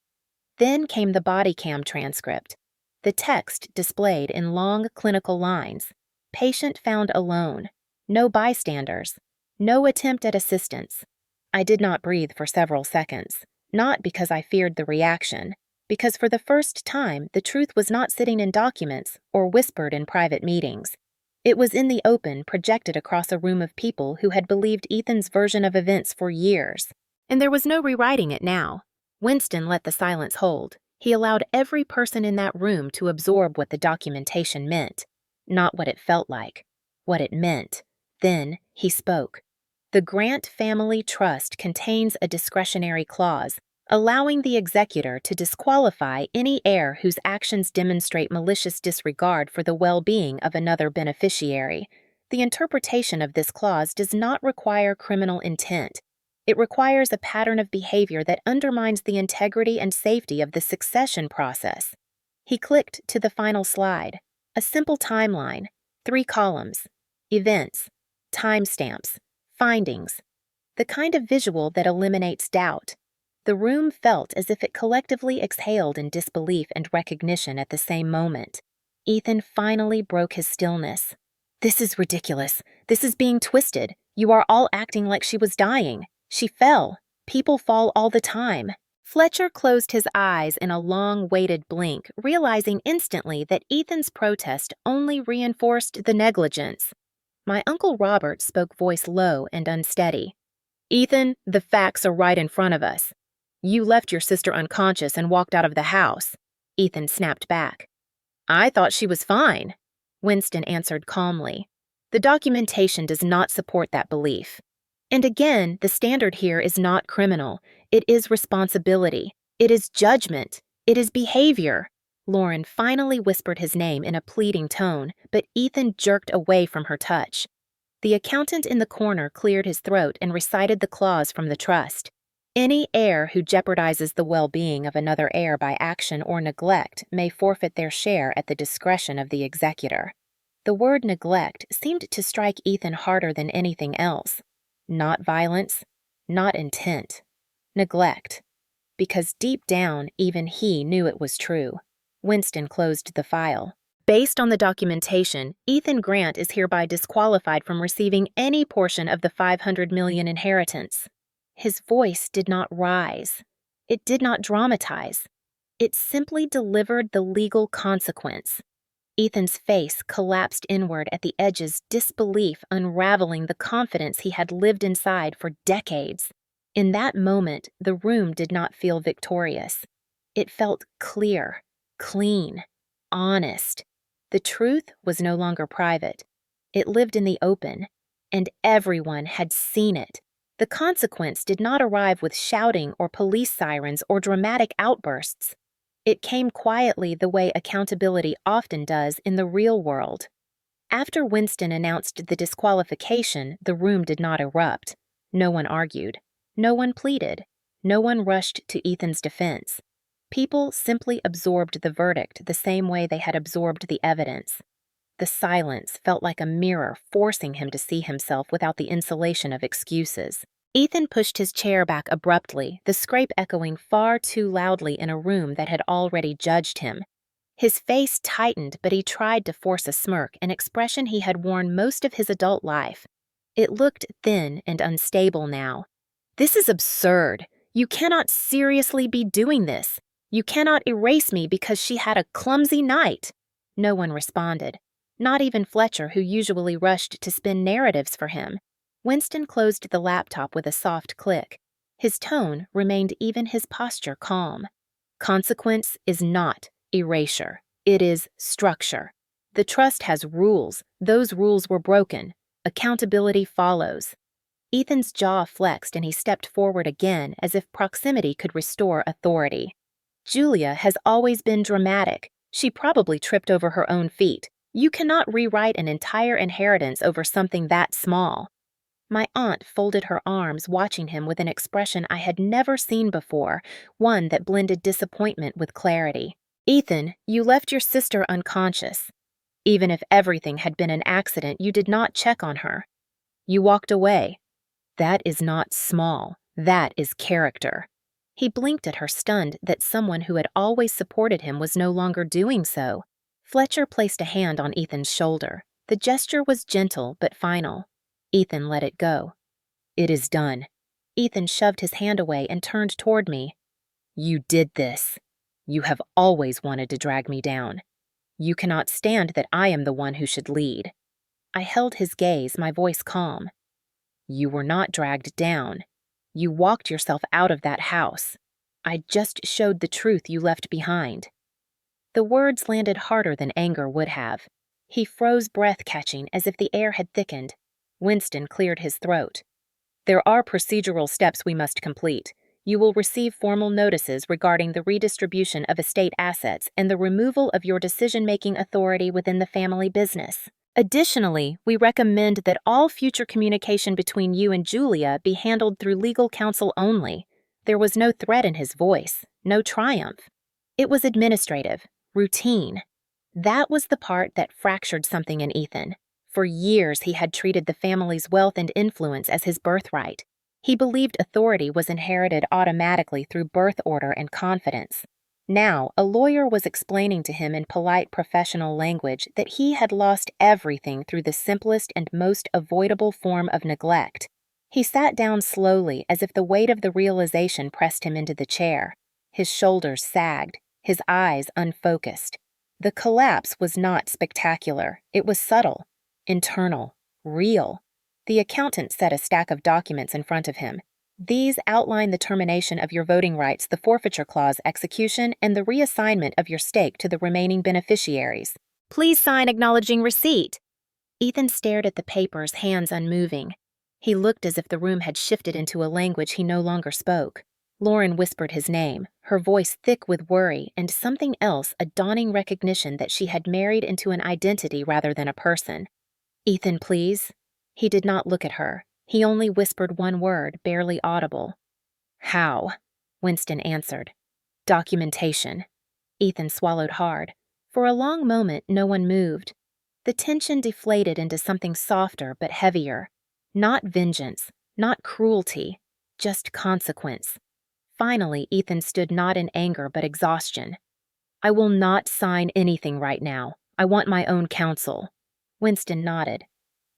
Then came the body cam transcript. The text displayed in long clinical lines. Patient found alone. No bystanders. No attempt at assistance. I did not breathe for several seconds, not because I feared the reaction, because for the first time the truth was not sitting in documents or whispered in private meetings. It was in the open, projected across a room of people who had believed Ethan's version of events for years. And there was no rewriting it now. Winston let the silence hold. He allowed every person in that room to absorb what the documentation meant. Not what it felt like. What it meant. Then he spoke. The Grant Family Trust contains a discretionary clause, allowing the executor to disqualify any heir whose actions demonstrate malicious disregard for the well-being of another beneficiary. The interpretation of this clause does not require criminal intent. It requires a pattern of behavior that undermines the integrity and safety of the succession process. He clicked to the final slide. A simple timeline, 3 columns, events, timestamps, findings, the kind of visual that eliminates doubt. The room felt as if it collectively exhaled in disbelief and recognition at the same moment. Ethan finally broke his stillness. This is ridiculous. This is being twisted. You are all acting like she was dying. She fell. People fall all the time. Fletcher closed his eyes in a long-waited blink, realizing instantly that Ethan's protest only reinforced the negligence. My Uncle Robert spoke, voice low and unsteady. Ethan, the facts are right in front of us. You left your sister unconscious and walked out of the house. Ethan snapped back. I thought she was fine. Winston answered calmly. The documentation does not support that belief. And again, the standard here is not criminal. It is responsibility. It is judgment. It is behavior. Lauren finally whispered his name in a pleading tone, but Ethan jerked away from her touch. The accountant in the corner cleared his throat and recited the clause from the trust. Any heir who jeopardizes the well-being of another heir by action or neglect may forfeit their share at the discretion of the executor. The word neglect seemed to strike Ethan harder than anything else. Not violence, not intent. Neglect. Because deep down, even he knew it was true. Winston closed the file. Based on the documentation, Ethan Grant is hereby disqualified from receiving any portion of the $500 million inheritance. His voice did not rise. It did not dramatize. It simply delivered the legal consequence. Ethan's face collapsed inward at the edges, disbelief unraveling the confidence he had lived inside for decades. In that moment, the room did not feel victorious. It felt clear, clean, honest. The truth was no longer private. It lived in the open, and everyone had seen it. The consequence did not arrive with shouting or police sirens or dramatic outbursts. It came quietly the way accountability often does in the real world. After Winston announced the disqualification, the room did not erupt. No one argued. No one pleaded. No one rushed to Ethan's defense. People simply absorbed the verdict the same way they had absorbed the evidence. The silence felt like a mirror forcing him to see himself without the insulation of excuses. Ethan pushed his chair back abruptly, the scrape echoing far too loudly in a room that had already judged him. His face tightened, but he tried to force a smirk, an expression he had worn most of his adult life. It looked thin and unstable now. "This is absurd. You cannot seriously be doing this. You cannot erase me because she had a clumsy night." No one responded. Not even Fletcher, who usually rushed to spin narratives for him. Winston closed the laptop with a soft click. His tone remained even his posture calm. Consequence is not erasure. It is structure. The trust has rules. Those rules were broken. Accountability follows. Ethan's jaw flexed and he stepped forward again as if proximity could restore authority. "Julia has always been dramatic. She probably tripped over her own feet. You cannot rewrite an entire inheritance over something that small." My aunt folded her arms, watching him with an expression I had never seen before, one that blended disappointment with clarity. "Ethan, you left your sister unconscious. Even if everything had been an accident, you did not check on her. You walked away. That is not small. That is character." He blinked at her, stunned that someone who had always supported him was no longer doing so. Fletcher placed a hand on Ethan's shoulder. The gesture was gentle but final. Ethan let it go. "It is done." Ethan shoved his hand away and turned toward me. "You did this. You have always wanted to drag me down. You cannot stand that I am the one who should lead." I held his gaze, my voice calm. "You were not dragged down. You walked yourself out of that house. I just showed the truth you left behind." The words landed harder than anger would have. He froze, breath-catching, as if the air had thickened. Winston cleared his throat. "There are procedural steps we must complete. You will receive formal notices regarding the redistribution of estate assets and the removal of your decision-making authority within the family business. Additionally, we recommend that all future communication between you and Julia be handled through legal counsel only." There was no threat in his voice, no triumph. It was administrative, routine. That was the part that fractured something in Ethan. For years, he had treated the family's wealth and influence as his birthright. He believed authority was inherited automatically through birth order and confidence. Now, a lawyer was explaining to him in polite professional language that he had lost everything through the simplest and most avoidable form of neglect. He sat down slowly, as if the weight of the realization pressed him into the chair. His shoulders sagged, his eyes unfocused. The collapse was not spectacular. It was subtle, internal, real. The accountant set a stack of documents in front of him. "These outline the termination of your voting rights, the forfeiture clause execution, and the reassignment of your stake to the remaining beneficiaries. Please sign acknowledging receipt." Ethan stared at the papers, hands unmoving. He looked as if the room had shifted into a language he no longer spoke. Lauren whispered his name, her voice thick with worry and something else, a dawning recognition that she had married into an identity rather than a person. Ethan, please. He did not look at her. He only whispered one word, barely audible. How? Winston answered. Documentation. Ethan swallowed hard. For a long moment, no one moved. The tension deflated into something softer but heavier. Not vengeance, not cruelty, just consequence. Finally, Ethan stood not in anger but exhaustion. I will not sign anything right now. I want my own counsel. Winston nodded.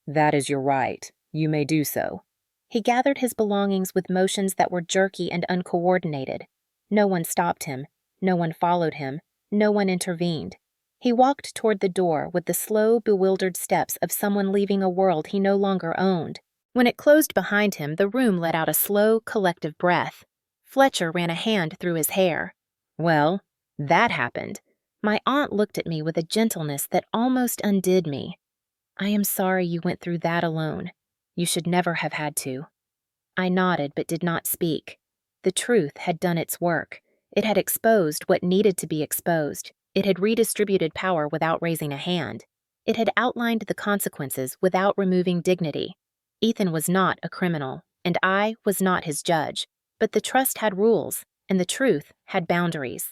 That is your right. You may do so. He gathered his belongings with motions that were jerky and uncoordinated. No one stopped him. No one followed him. No one intervened. He walked toward the door with the slow, bewildered steps of someone leaving a world he no longer owned. When it closed behind him, the room let out a slow, collective breath. Fletcher ran a hand through his hair. Well, that happened. My aunt looked at me with a gentleness that almost undid me. I am sorry you went through that alone. You should never have had to. I nodded but did not speak. The truth had done its work. It had exposed what needed to be exposed. It had redistributed power without raising a hand. It had outlined the consequences without removing dignity. Ethan was not a criminal, and I was not his judge. But the trust had rules, and the truth had boundaries.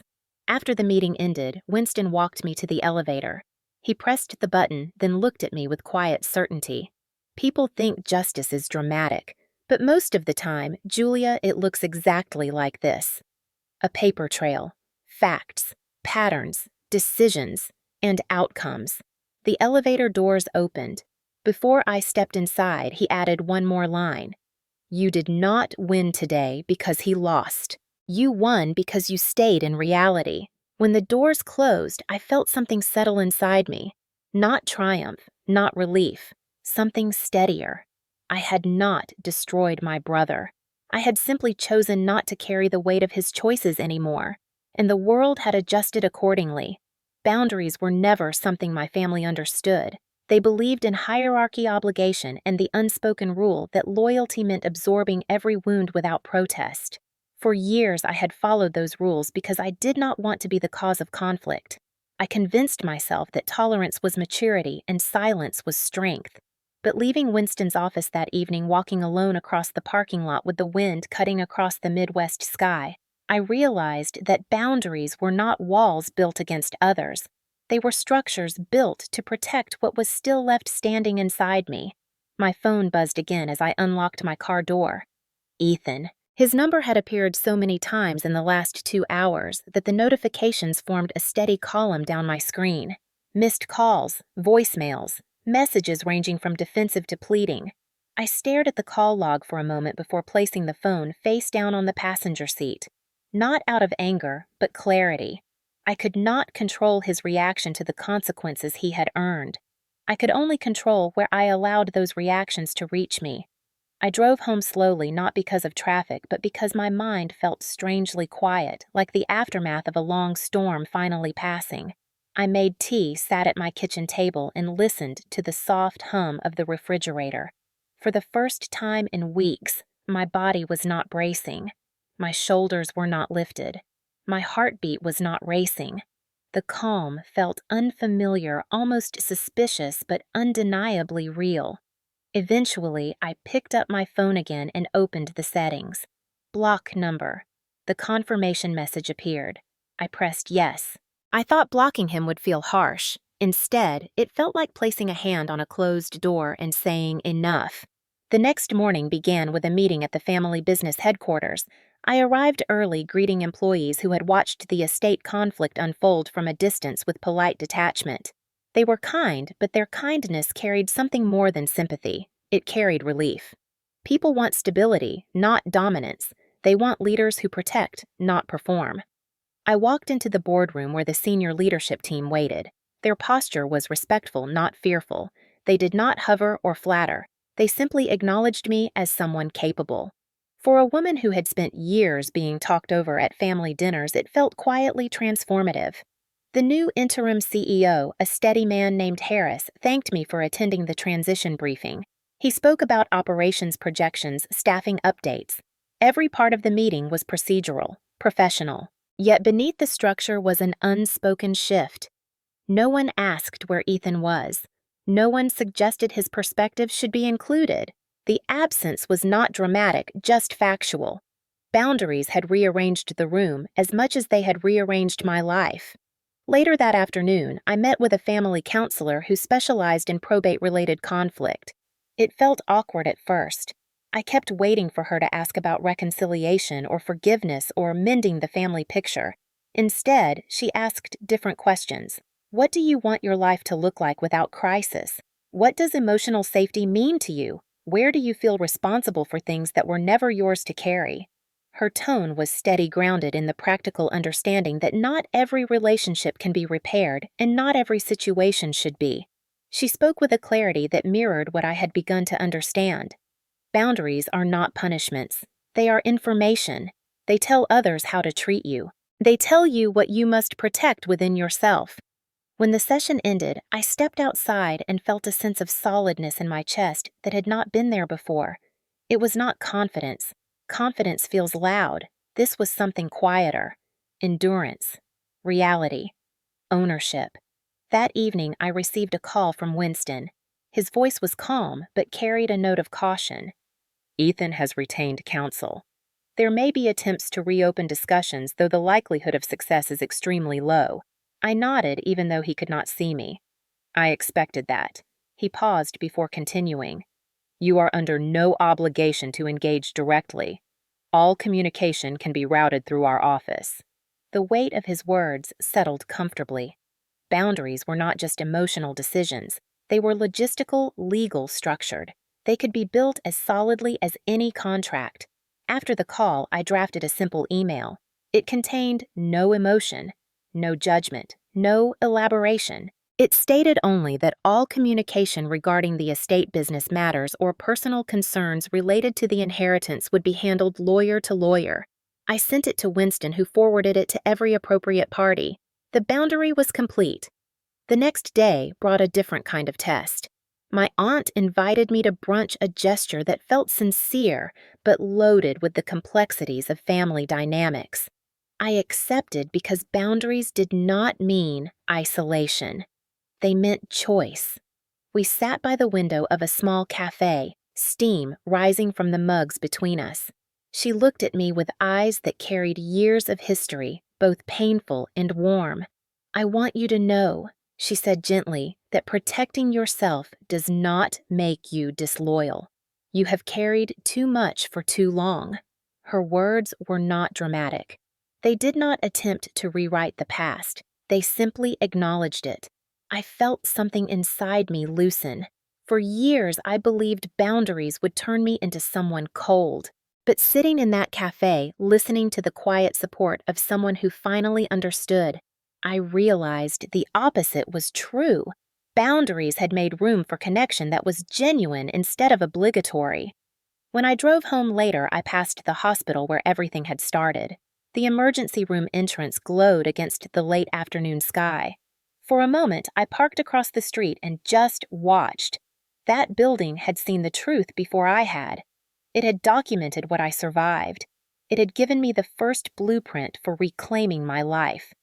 After the meeting ended, Winston walked me to the elevator. He pressed the button, then looked at me with quiet certainty. People think justice is dramatic, but most of the time, Julia, it looks exactly like this. A paper trail, facts, patterns, decisions, and outcomes. The elevator doors opened. Before I stepped inside, he added one more line. You did not win today because he lost. You won because you stayed in reality. When the doors closed, I felt something settle inside me. Not triumph, not relief, something steadier. I had not destroyed my brother. I had simply chosen not to carry the weight of his choices anymore, and the world had adjusted accordingly. Boundaries were never something my family understood. They believed in hierarchy obligation and the unspoken rule that loyalty meant absorbing every wound without protest. For years, I had followed those rules because I did not want to be the cause of conflict. I convinced myself that tolerance was maturity and silence was strength. But leaving Winston's office that evening, walking alone across the parking lot with the wind cutting across the Midwest sky, I realized that boundaries were not walls built against others. They were structures built to protect what was still left standing inside me. My phone buzzed again as I unlocked my car door. Ethan. His number had appeared so many times in the last 2 hours that the notifications formed a steady column down my screen. Missed calls, voicemails, messages ranging from defensive to pleading. I stared at the call log for a moment before placing the phone face down on the passenger seat. Not out of anger, but clarity. I could not control his reaction to the consequences he had earned. I could only control where I allowed those reactions to reach me. I drove home slowly, not because of traffic, but because my mind felt strangely quiet, like the aftermath of a long storm finally passing. I made tea, sat at my kitchen table, and listened to the soft hum of the refrigerator. For the first time in weeks, my body was not bracing. My shoulders were not lifted. My heartbeat was not racing. The calm felt unfamiliar, almost suspicious, but undeniably real. Eventually, I picked up my phone again and opened the settings. Block number. The confirmation message appeared. I pressed yes. I thought blocking him would feel harsh. Instead, it felt like placing a hand on a closed door and saying enough. The next morning began with a meeting at the family business headquarters. I arrived early, greeting employees who had watched the estate conflict unfold from a distance with polite detachment. They were kind, but their kindness carried something more than sympathy. It carried relief. People want stability, not dominance. They want leaders who protect, not perform. I walked into the boardroom where the senior leadership team waited. Their posture was respectful, not fearful. They did not hover or flatter. They simply acknowledged me as someone capable. For a woman who had spent years being talked over at family dinners, it felt quietly transformative. The new interim CEO, a steady man named Harris, thanked me for attending the transition briefing. He spoke about operations projections, staffing updates. Every part of the meeting was procedural, professional. Yet beneath the structure was an unspoken shift. No one asked where Ethan was. No one suggested his perspective should be included. The absence was not dramatic, just factual. Boundaries had rearranged the room as much as they had rearranged my life. Later that afternoon, I met with a family counselor who specialized in probate-related conflict. It felt awkward at first. I kept waiting for her to ask about reconciliation or forgiveness or mending the family picture. Instead, she asked different questions. What do you want your life to look like without crisis? What does emotional safety mean to you? Where do you feel responsible for things that were never yours to carry? Her tone was steady, grounded in the practical understanding that not every relationship can be repaired and not every situation should be. She spoke with a clarity that mirrored what I had begun to understand. Boundaries are not punishments. They are information. They tell others how to treat you. They tell you what you must protect within yourself. When the session ended, I stepped outside and felt a sense of solidness in my chest that had not been there before. It was not confidence. Confidence feels loud. This was something quieter. Endurance. Reality. Ownership. That evening, I received a call from Winston. His voice was calm, but carried a note of caution. Ethan has retained counsel. There may be attempts to reopen discussions, though the likelihood of success is extremely low. I nodded even though he could not see me. I expected that. He paused before continuing. You are under no obligation to engage directly. All communication can be routed through our office. The weight of his words settled comfortably. Boundaries were not just emotional decisions. They were logistical, legal, structured. They could be built as solidly as any contract. After the call, I drafted a simple email. It contained no emotion, no judgment, no elaboration. It stated only that all communication regarding the estate business matters or personal concerns related to the inheritance would be handled lawyer to lawyer. I sent it to Winston, who forwarded it to every appropriate party. The boundary was complete. The next day brought a different kind of test. My aunt invited me to brunch, a gesture that felt sincere but loaded with the complexities of family dynamics. I accepted because boundaries did not mean isolation. They meant choice. We sat by the window of a small cafe, steam rising from the mugs between us. She looked at me with eyes that carried years of history, both painful and warm. I want you to know, she said gently, that protecting yourself does not make you disloyal. You have carried too much for too long. Her words were not dramatic. They did not attempt to rewrite the past. They simply acknowledged it. I felt something inside me loosen. For years, I believed boundaries would turn me into someone cold. But sitting in that cafe, listening to the quiet support of someone who finally understood, I realized the opposite was true. Boundaries had made room for connection that was genuine instead of obligatory. When I drove home later, I passed the hospital where everything had started. The emergency room entrance glowed against the late afternoon sky. For a moment, I parked across the street and just watched. That building had seen the truth before I had. It had documented what I survived. It had given me the first blueprint for reclaiming my life.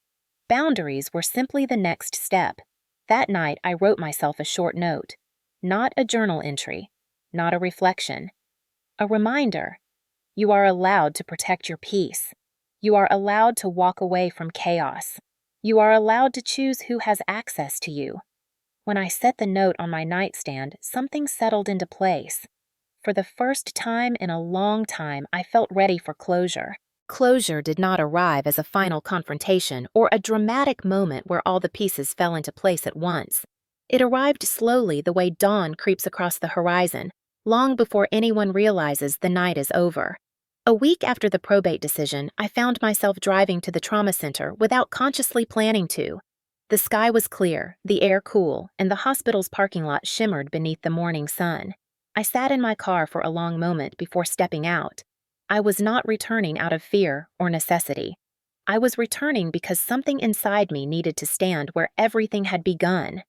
Boundaries were simply the next step. That night, I wrote myself a short note. Not a journal entry, not a reflection. A reminder. You are allowed to protect your peace. You are allowed to walk away from chaos. You are allowed to choose who has access to you. When I set the note on my nightstand, something settled into place. For the first time in a long time, I felt ready for closure. Closure did not arrive as a final confrontation or a dramatic moment where all the pieces fell into place at once. It arrived slowly, the way dawn creeps across the horizon, long before anyone realizes the night is over. A week after the probate decision, I found myself driving to the trauma center without consciously planning to. The sky was clear, the air cool, and the hospital's parking lot shimmered beneath the morning sun. I sat in my car for a long moment before stepping out. I was not returning out of fear or necessity. I was returning because something inside me needed to stand where everything had begun.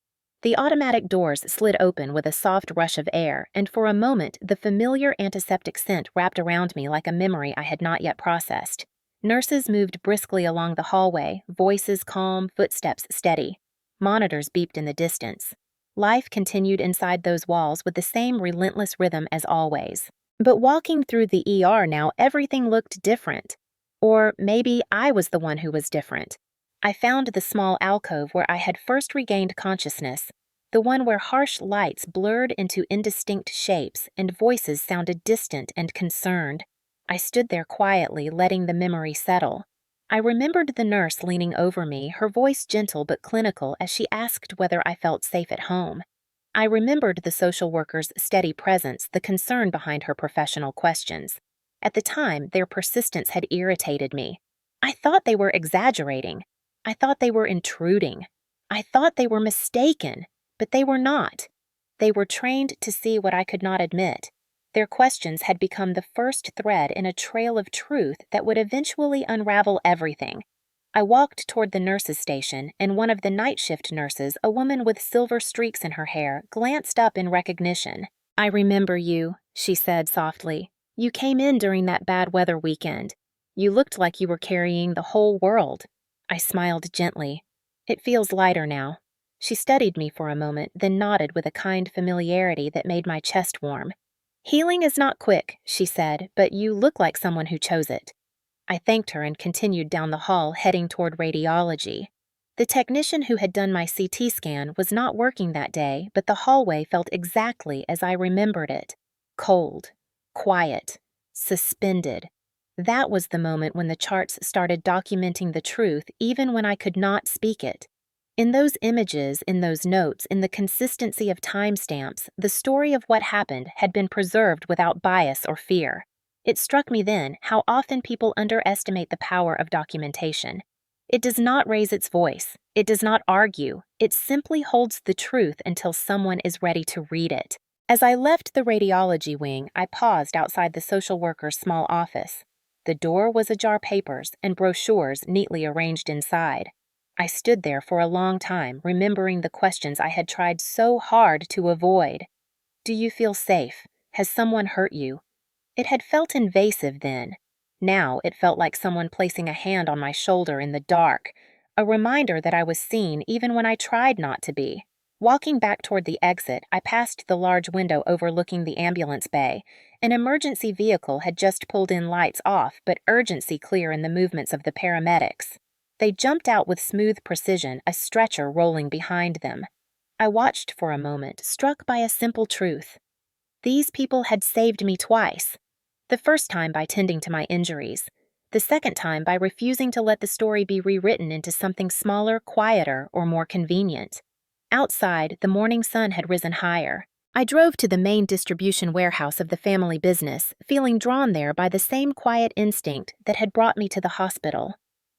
The automatic doors slid open with a soft rush of air, and for a moment the familiar antiseptic scent wrapped around me like a memory I had not yet processed. Nurses moved briskly along the hallway, voices calm, footsteps steady. Monitors beeped in the distance. Life continued inside those walls with the same relentless rhythm as always. But walking through the ER now, everything looked different. Or maybe I was the one who was different. I found the small alcove where I had first regained consciousness, the one where harsh lights blurred into indistinct shapes and voices sounded distant and concerned. I stood there quietly, letting the memory settle. I remembered the nurse leaning over me, her voice gentle but clinical as she asked whether I felt safe at home. I remembered the social worker's steady presence, the concern behind her professional questions. At the time, their persistence had irritated me. I thought they were exaggerating. I thought they were intruding. I thought they were mistaken, but they were not. They were trained to see what I could not admit. Their questions had become the first thread in a trail of truth that would eventually unravel everything. I walked toward the nurse's station, and one of the night shift nurses, a woman with silver streaks in her hair, glanced up in recognition. "I remember you," she said softly. "You came in during that bad weather weekend. You looked like you were carrying the whole world." I smiled gently. "It feels lighter now." She studied me for a moment, then nodded with a kind familiarity that made my chest warm. "Healing is not quick," she said, "but you look like someone who chose it." I thanked her and continued down the hall, heading toward radiology. The technician who had done my CT scan was not working that day, but the hallway felt exactly as I remembered it. Cold, quiet, suspended. That was the moment when the charts started documenting the truth even when I could not speak it. In those images, in those notes, in the consistency of timestamps, the story of what happened had been preserved without bias or fear. It struck me then how often people underestimate the power of documentation. It does not raise its voice. It does not argue. It simply holds the truth until someone is ready to read it. As I left the radiology wing, I paused outside the social worker's small office. The door was ajar papers and brochures neatly arranged inside. I stood there for a long time, remembering the questions I had tried so hard to avoid. "Do you feel safe? Has someone hurt you?" It had felt invasive then. Now it felt like someone placing a hand on my shoulder in the dark, a reminder that I was seen even when I tried not to be. Walking back toward the exit, I passed the large window overlooking the ambulance bay. An emergency vehicle had just pulled in, lights off, but urgency clear in the movements of the paramedics. They jumped out with smooth precision, a stretcher rolling behind them. I watched for a moment, struck by a simple truth. These people had saved me twice. The first time by tending to my injuries. The second time by refusing to let the story be rewritten into something smaller, quieter, or more convenient. Outside, the morning sun had risen higher. I drove to the main distribution warehouse of the family business, feeling drawn there by the same quiet instinct that had brought me to the hospital.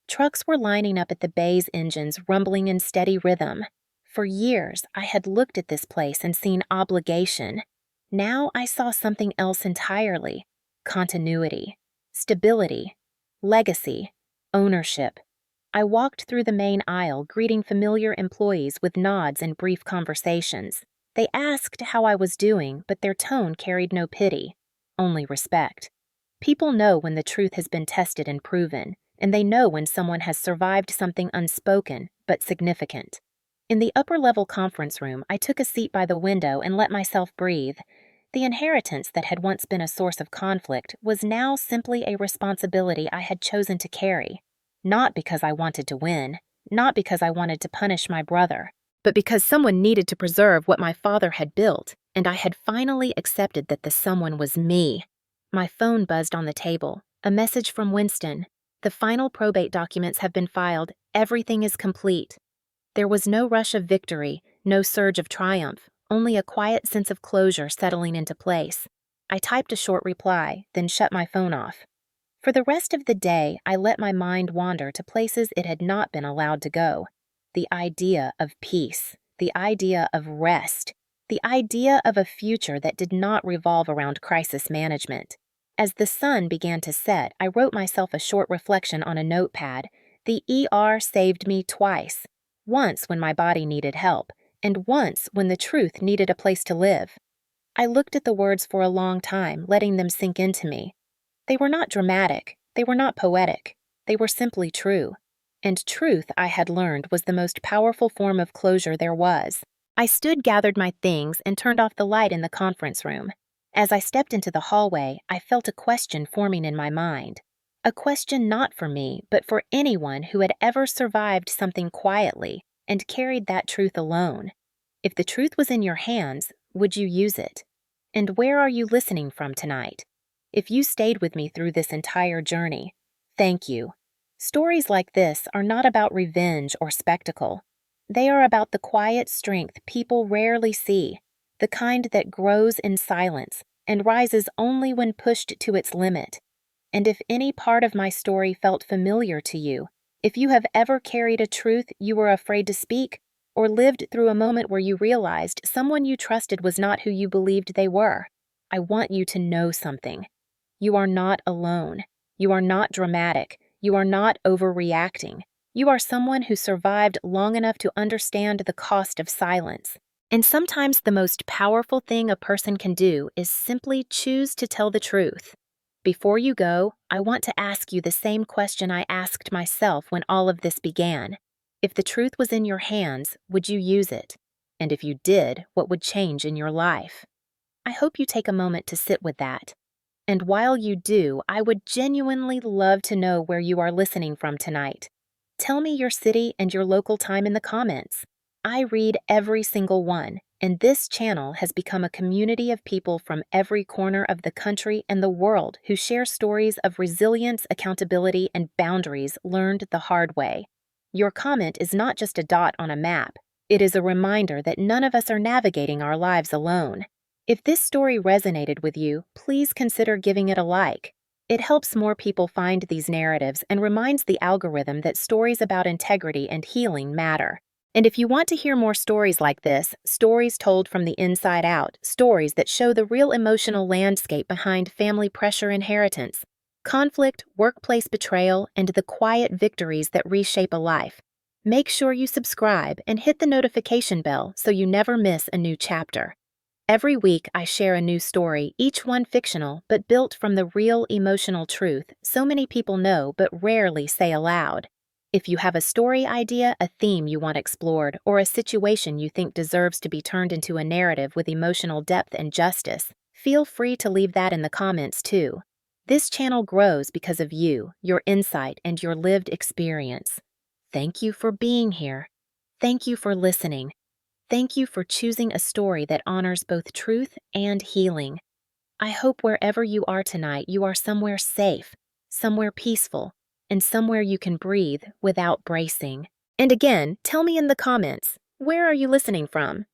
Trucks were lining up at the bay's engines, rumbling in steady rhythm. For years, I had looked at this place and seen obligation. Now I saw something else entirely. Continuity, stability, legacy, ownership. I walked through the main aisle, greeting familiar employees with nods and brief conversations. They asked how I was doing, but their tone carried no pity, only respect. People know when the truth has been tested and proven, and they know when someone has survived something unspoken but significant. In the upper-level conference room, I took a seat by the window and let myself breathe. The inheritance that had once been a source of conflict was now simply a responsibility I had chosen to carry. Not because I wanted to win, not because I wanted to punish my brother, but because someone needed to preserve what my father had built, and I had finally accepted that the someone was me. My phone buzzed on the table. A message from Winston. "The final probate documents have been filed. Everything is complete." There was no rush of victory, no surge of triumph, only a quiet sense of closure settling into place. I typed a short reply, then shut my phone off. For the rest of the day, I let my mind wander to places it had not been allowed to go. The idea of peace, the idea of rest, the idea of a future that did not revolve around crisis management. As the sun began to set, I wrote myself a short reflection on a notepad. The ER saved me twice. Once when my body needed help, and once when the truth needed a place to live. I looked at the words for a long time, letting them sink into me. They were not dramatic, they were not poetic, they were simply true. And truth, I had learned, was the most powerful form of closure there was. I gathered my things, and turned off the light in the conference room. As I stepped into the hallway, I felt a question forming in my mind. A question not for me, but for anyone who had ever survived something quietly and carried that truth alone. If the truth was in your hands, would you use it? And where are you listening from tonight? If you stayed with me through this entire journey, thank you. Stories like this are not about revenge or spectacle. They are about the quiet strength people rarely see, the kind that grows in silence and rises only when pushed to its limit. And if any part of my story felt familiar to you, if you have ever carried a truth you were afraid to speak, or lived through a moment where you realized someone you trusted was not who you believed they were, I want you to know something. You are not alone. You are not dramatic. You are not overreacting. You are someone who survived long enough to understand the cost of silence. And sometimes the most powerful thing a person can do is simply choose to tell the truth. Before you go, I want to ask you the same question I asked myself when all of this began. If the truth was in your hands, would you use it? And if you did, what would change in your life? I hope you take a moment to sit with that. And while you do, I would genuinely love to know where you are listening from tonight. Tell me your city and your local time in the comments. I read every single one, and this channel has become a community of people from every corner of the country and the world who share stories of resilience, accountability, and boundaries learned the hard way. Your comment is not just a dot on a map. It is a reminder that none of us are navigating our lives alone. If this story resonated with you, please consider giving it a like. It helps more people find these narratives and reminds the algorithm that stories about integrity and healing matter. And if you want to hear more stories like this, stories told from the inside out, stories that show the real emotional landscape behind family pressure inheritance, conflict, workplace betrayal, and the quiet victories that reshape a life, make sure you subscribe and hit the notification bell so you never miss a new chapter. Every week, I share a new story, each one fictional, but built from the real emotional truth so many people know but rarely say aloud. If you have a story idea, a theme you want explored, or a situation you think deserves to be turned into a narrative with emotional depth and justice, feel free to leave that in the comments too. This channel grows because of you, your insight, and your lived experience. Thank you for being here. Thank you for listening. Thank you for choosing a story that honors both truth and healing. I hope wherever you are tonight, you are somewhere safe, somewhere peaceful, and somewhere you can breathe without bracing. And again, tell me in the comments, where are you listening from?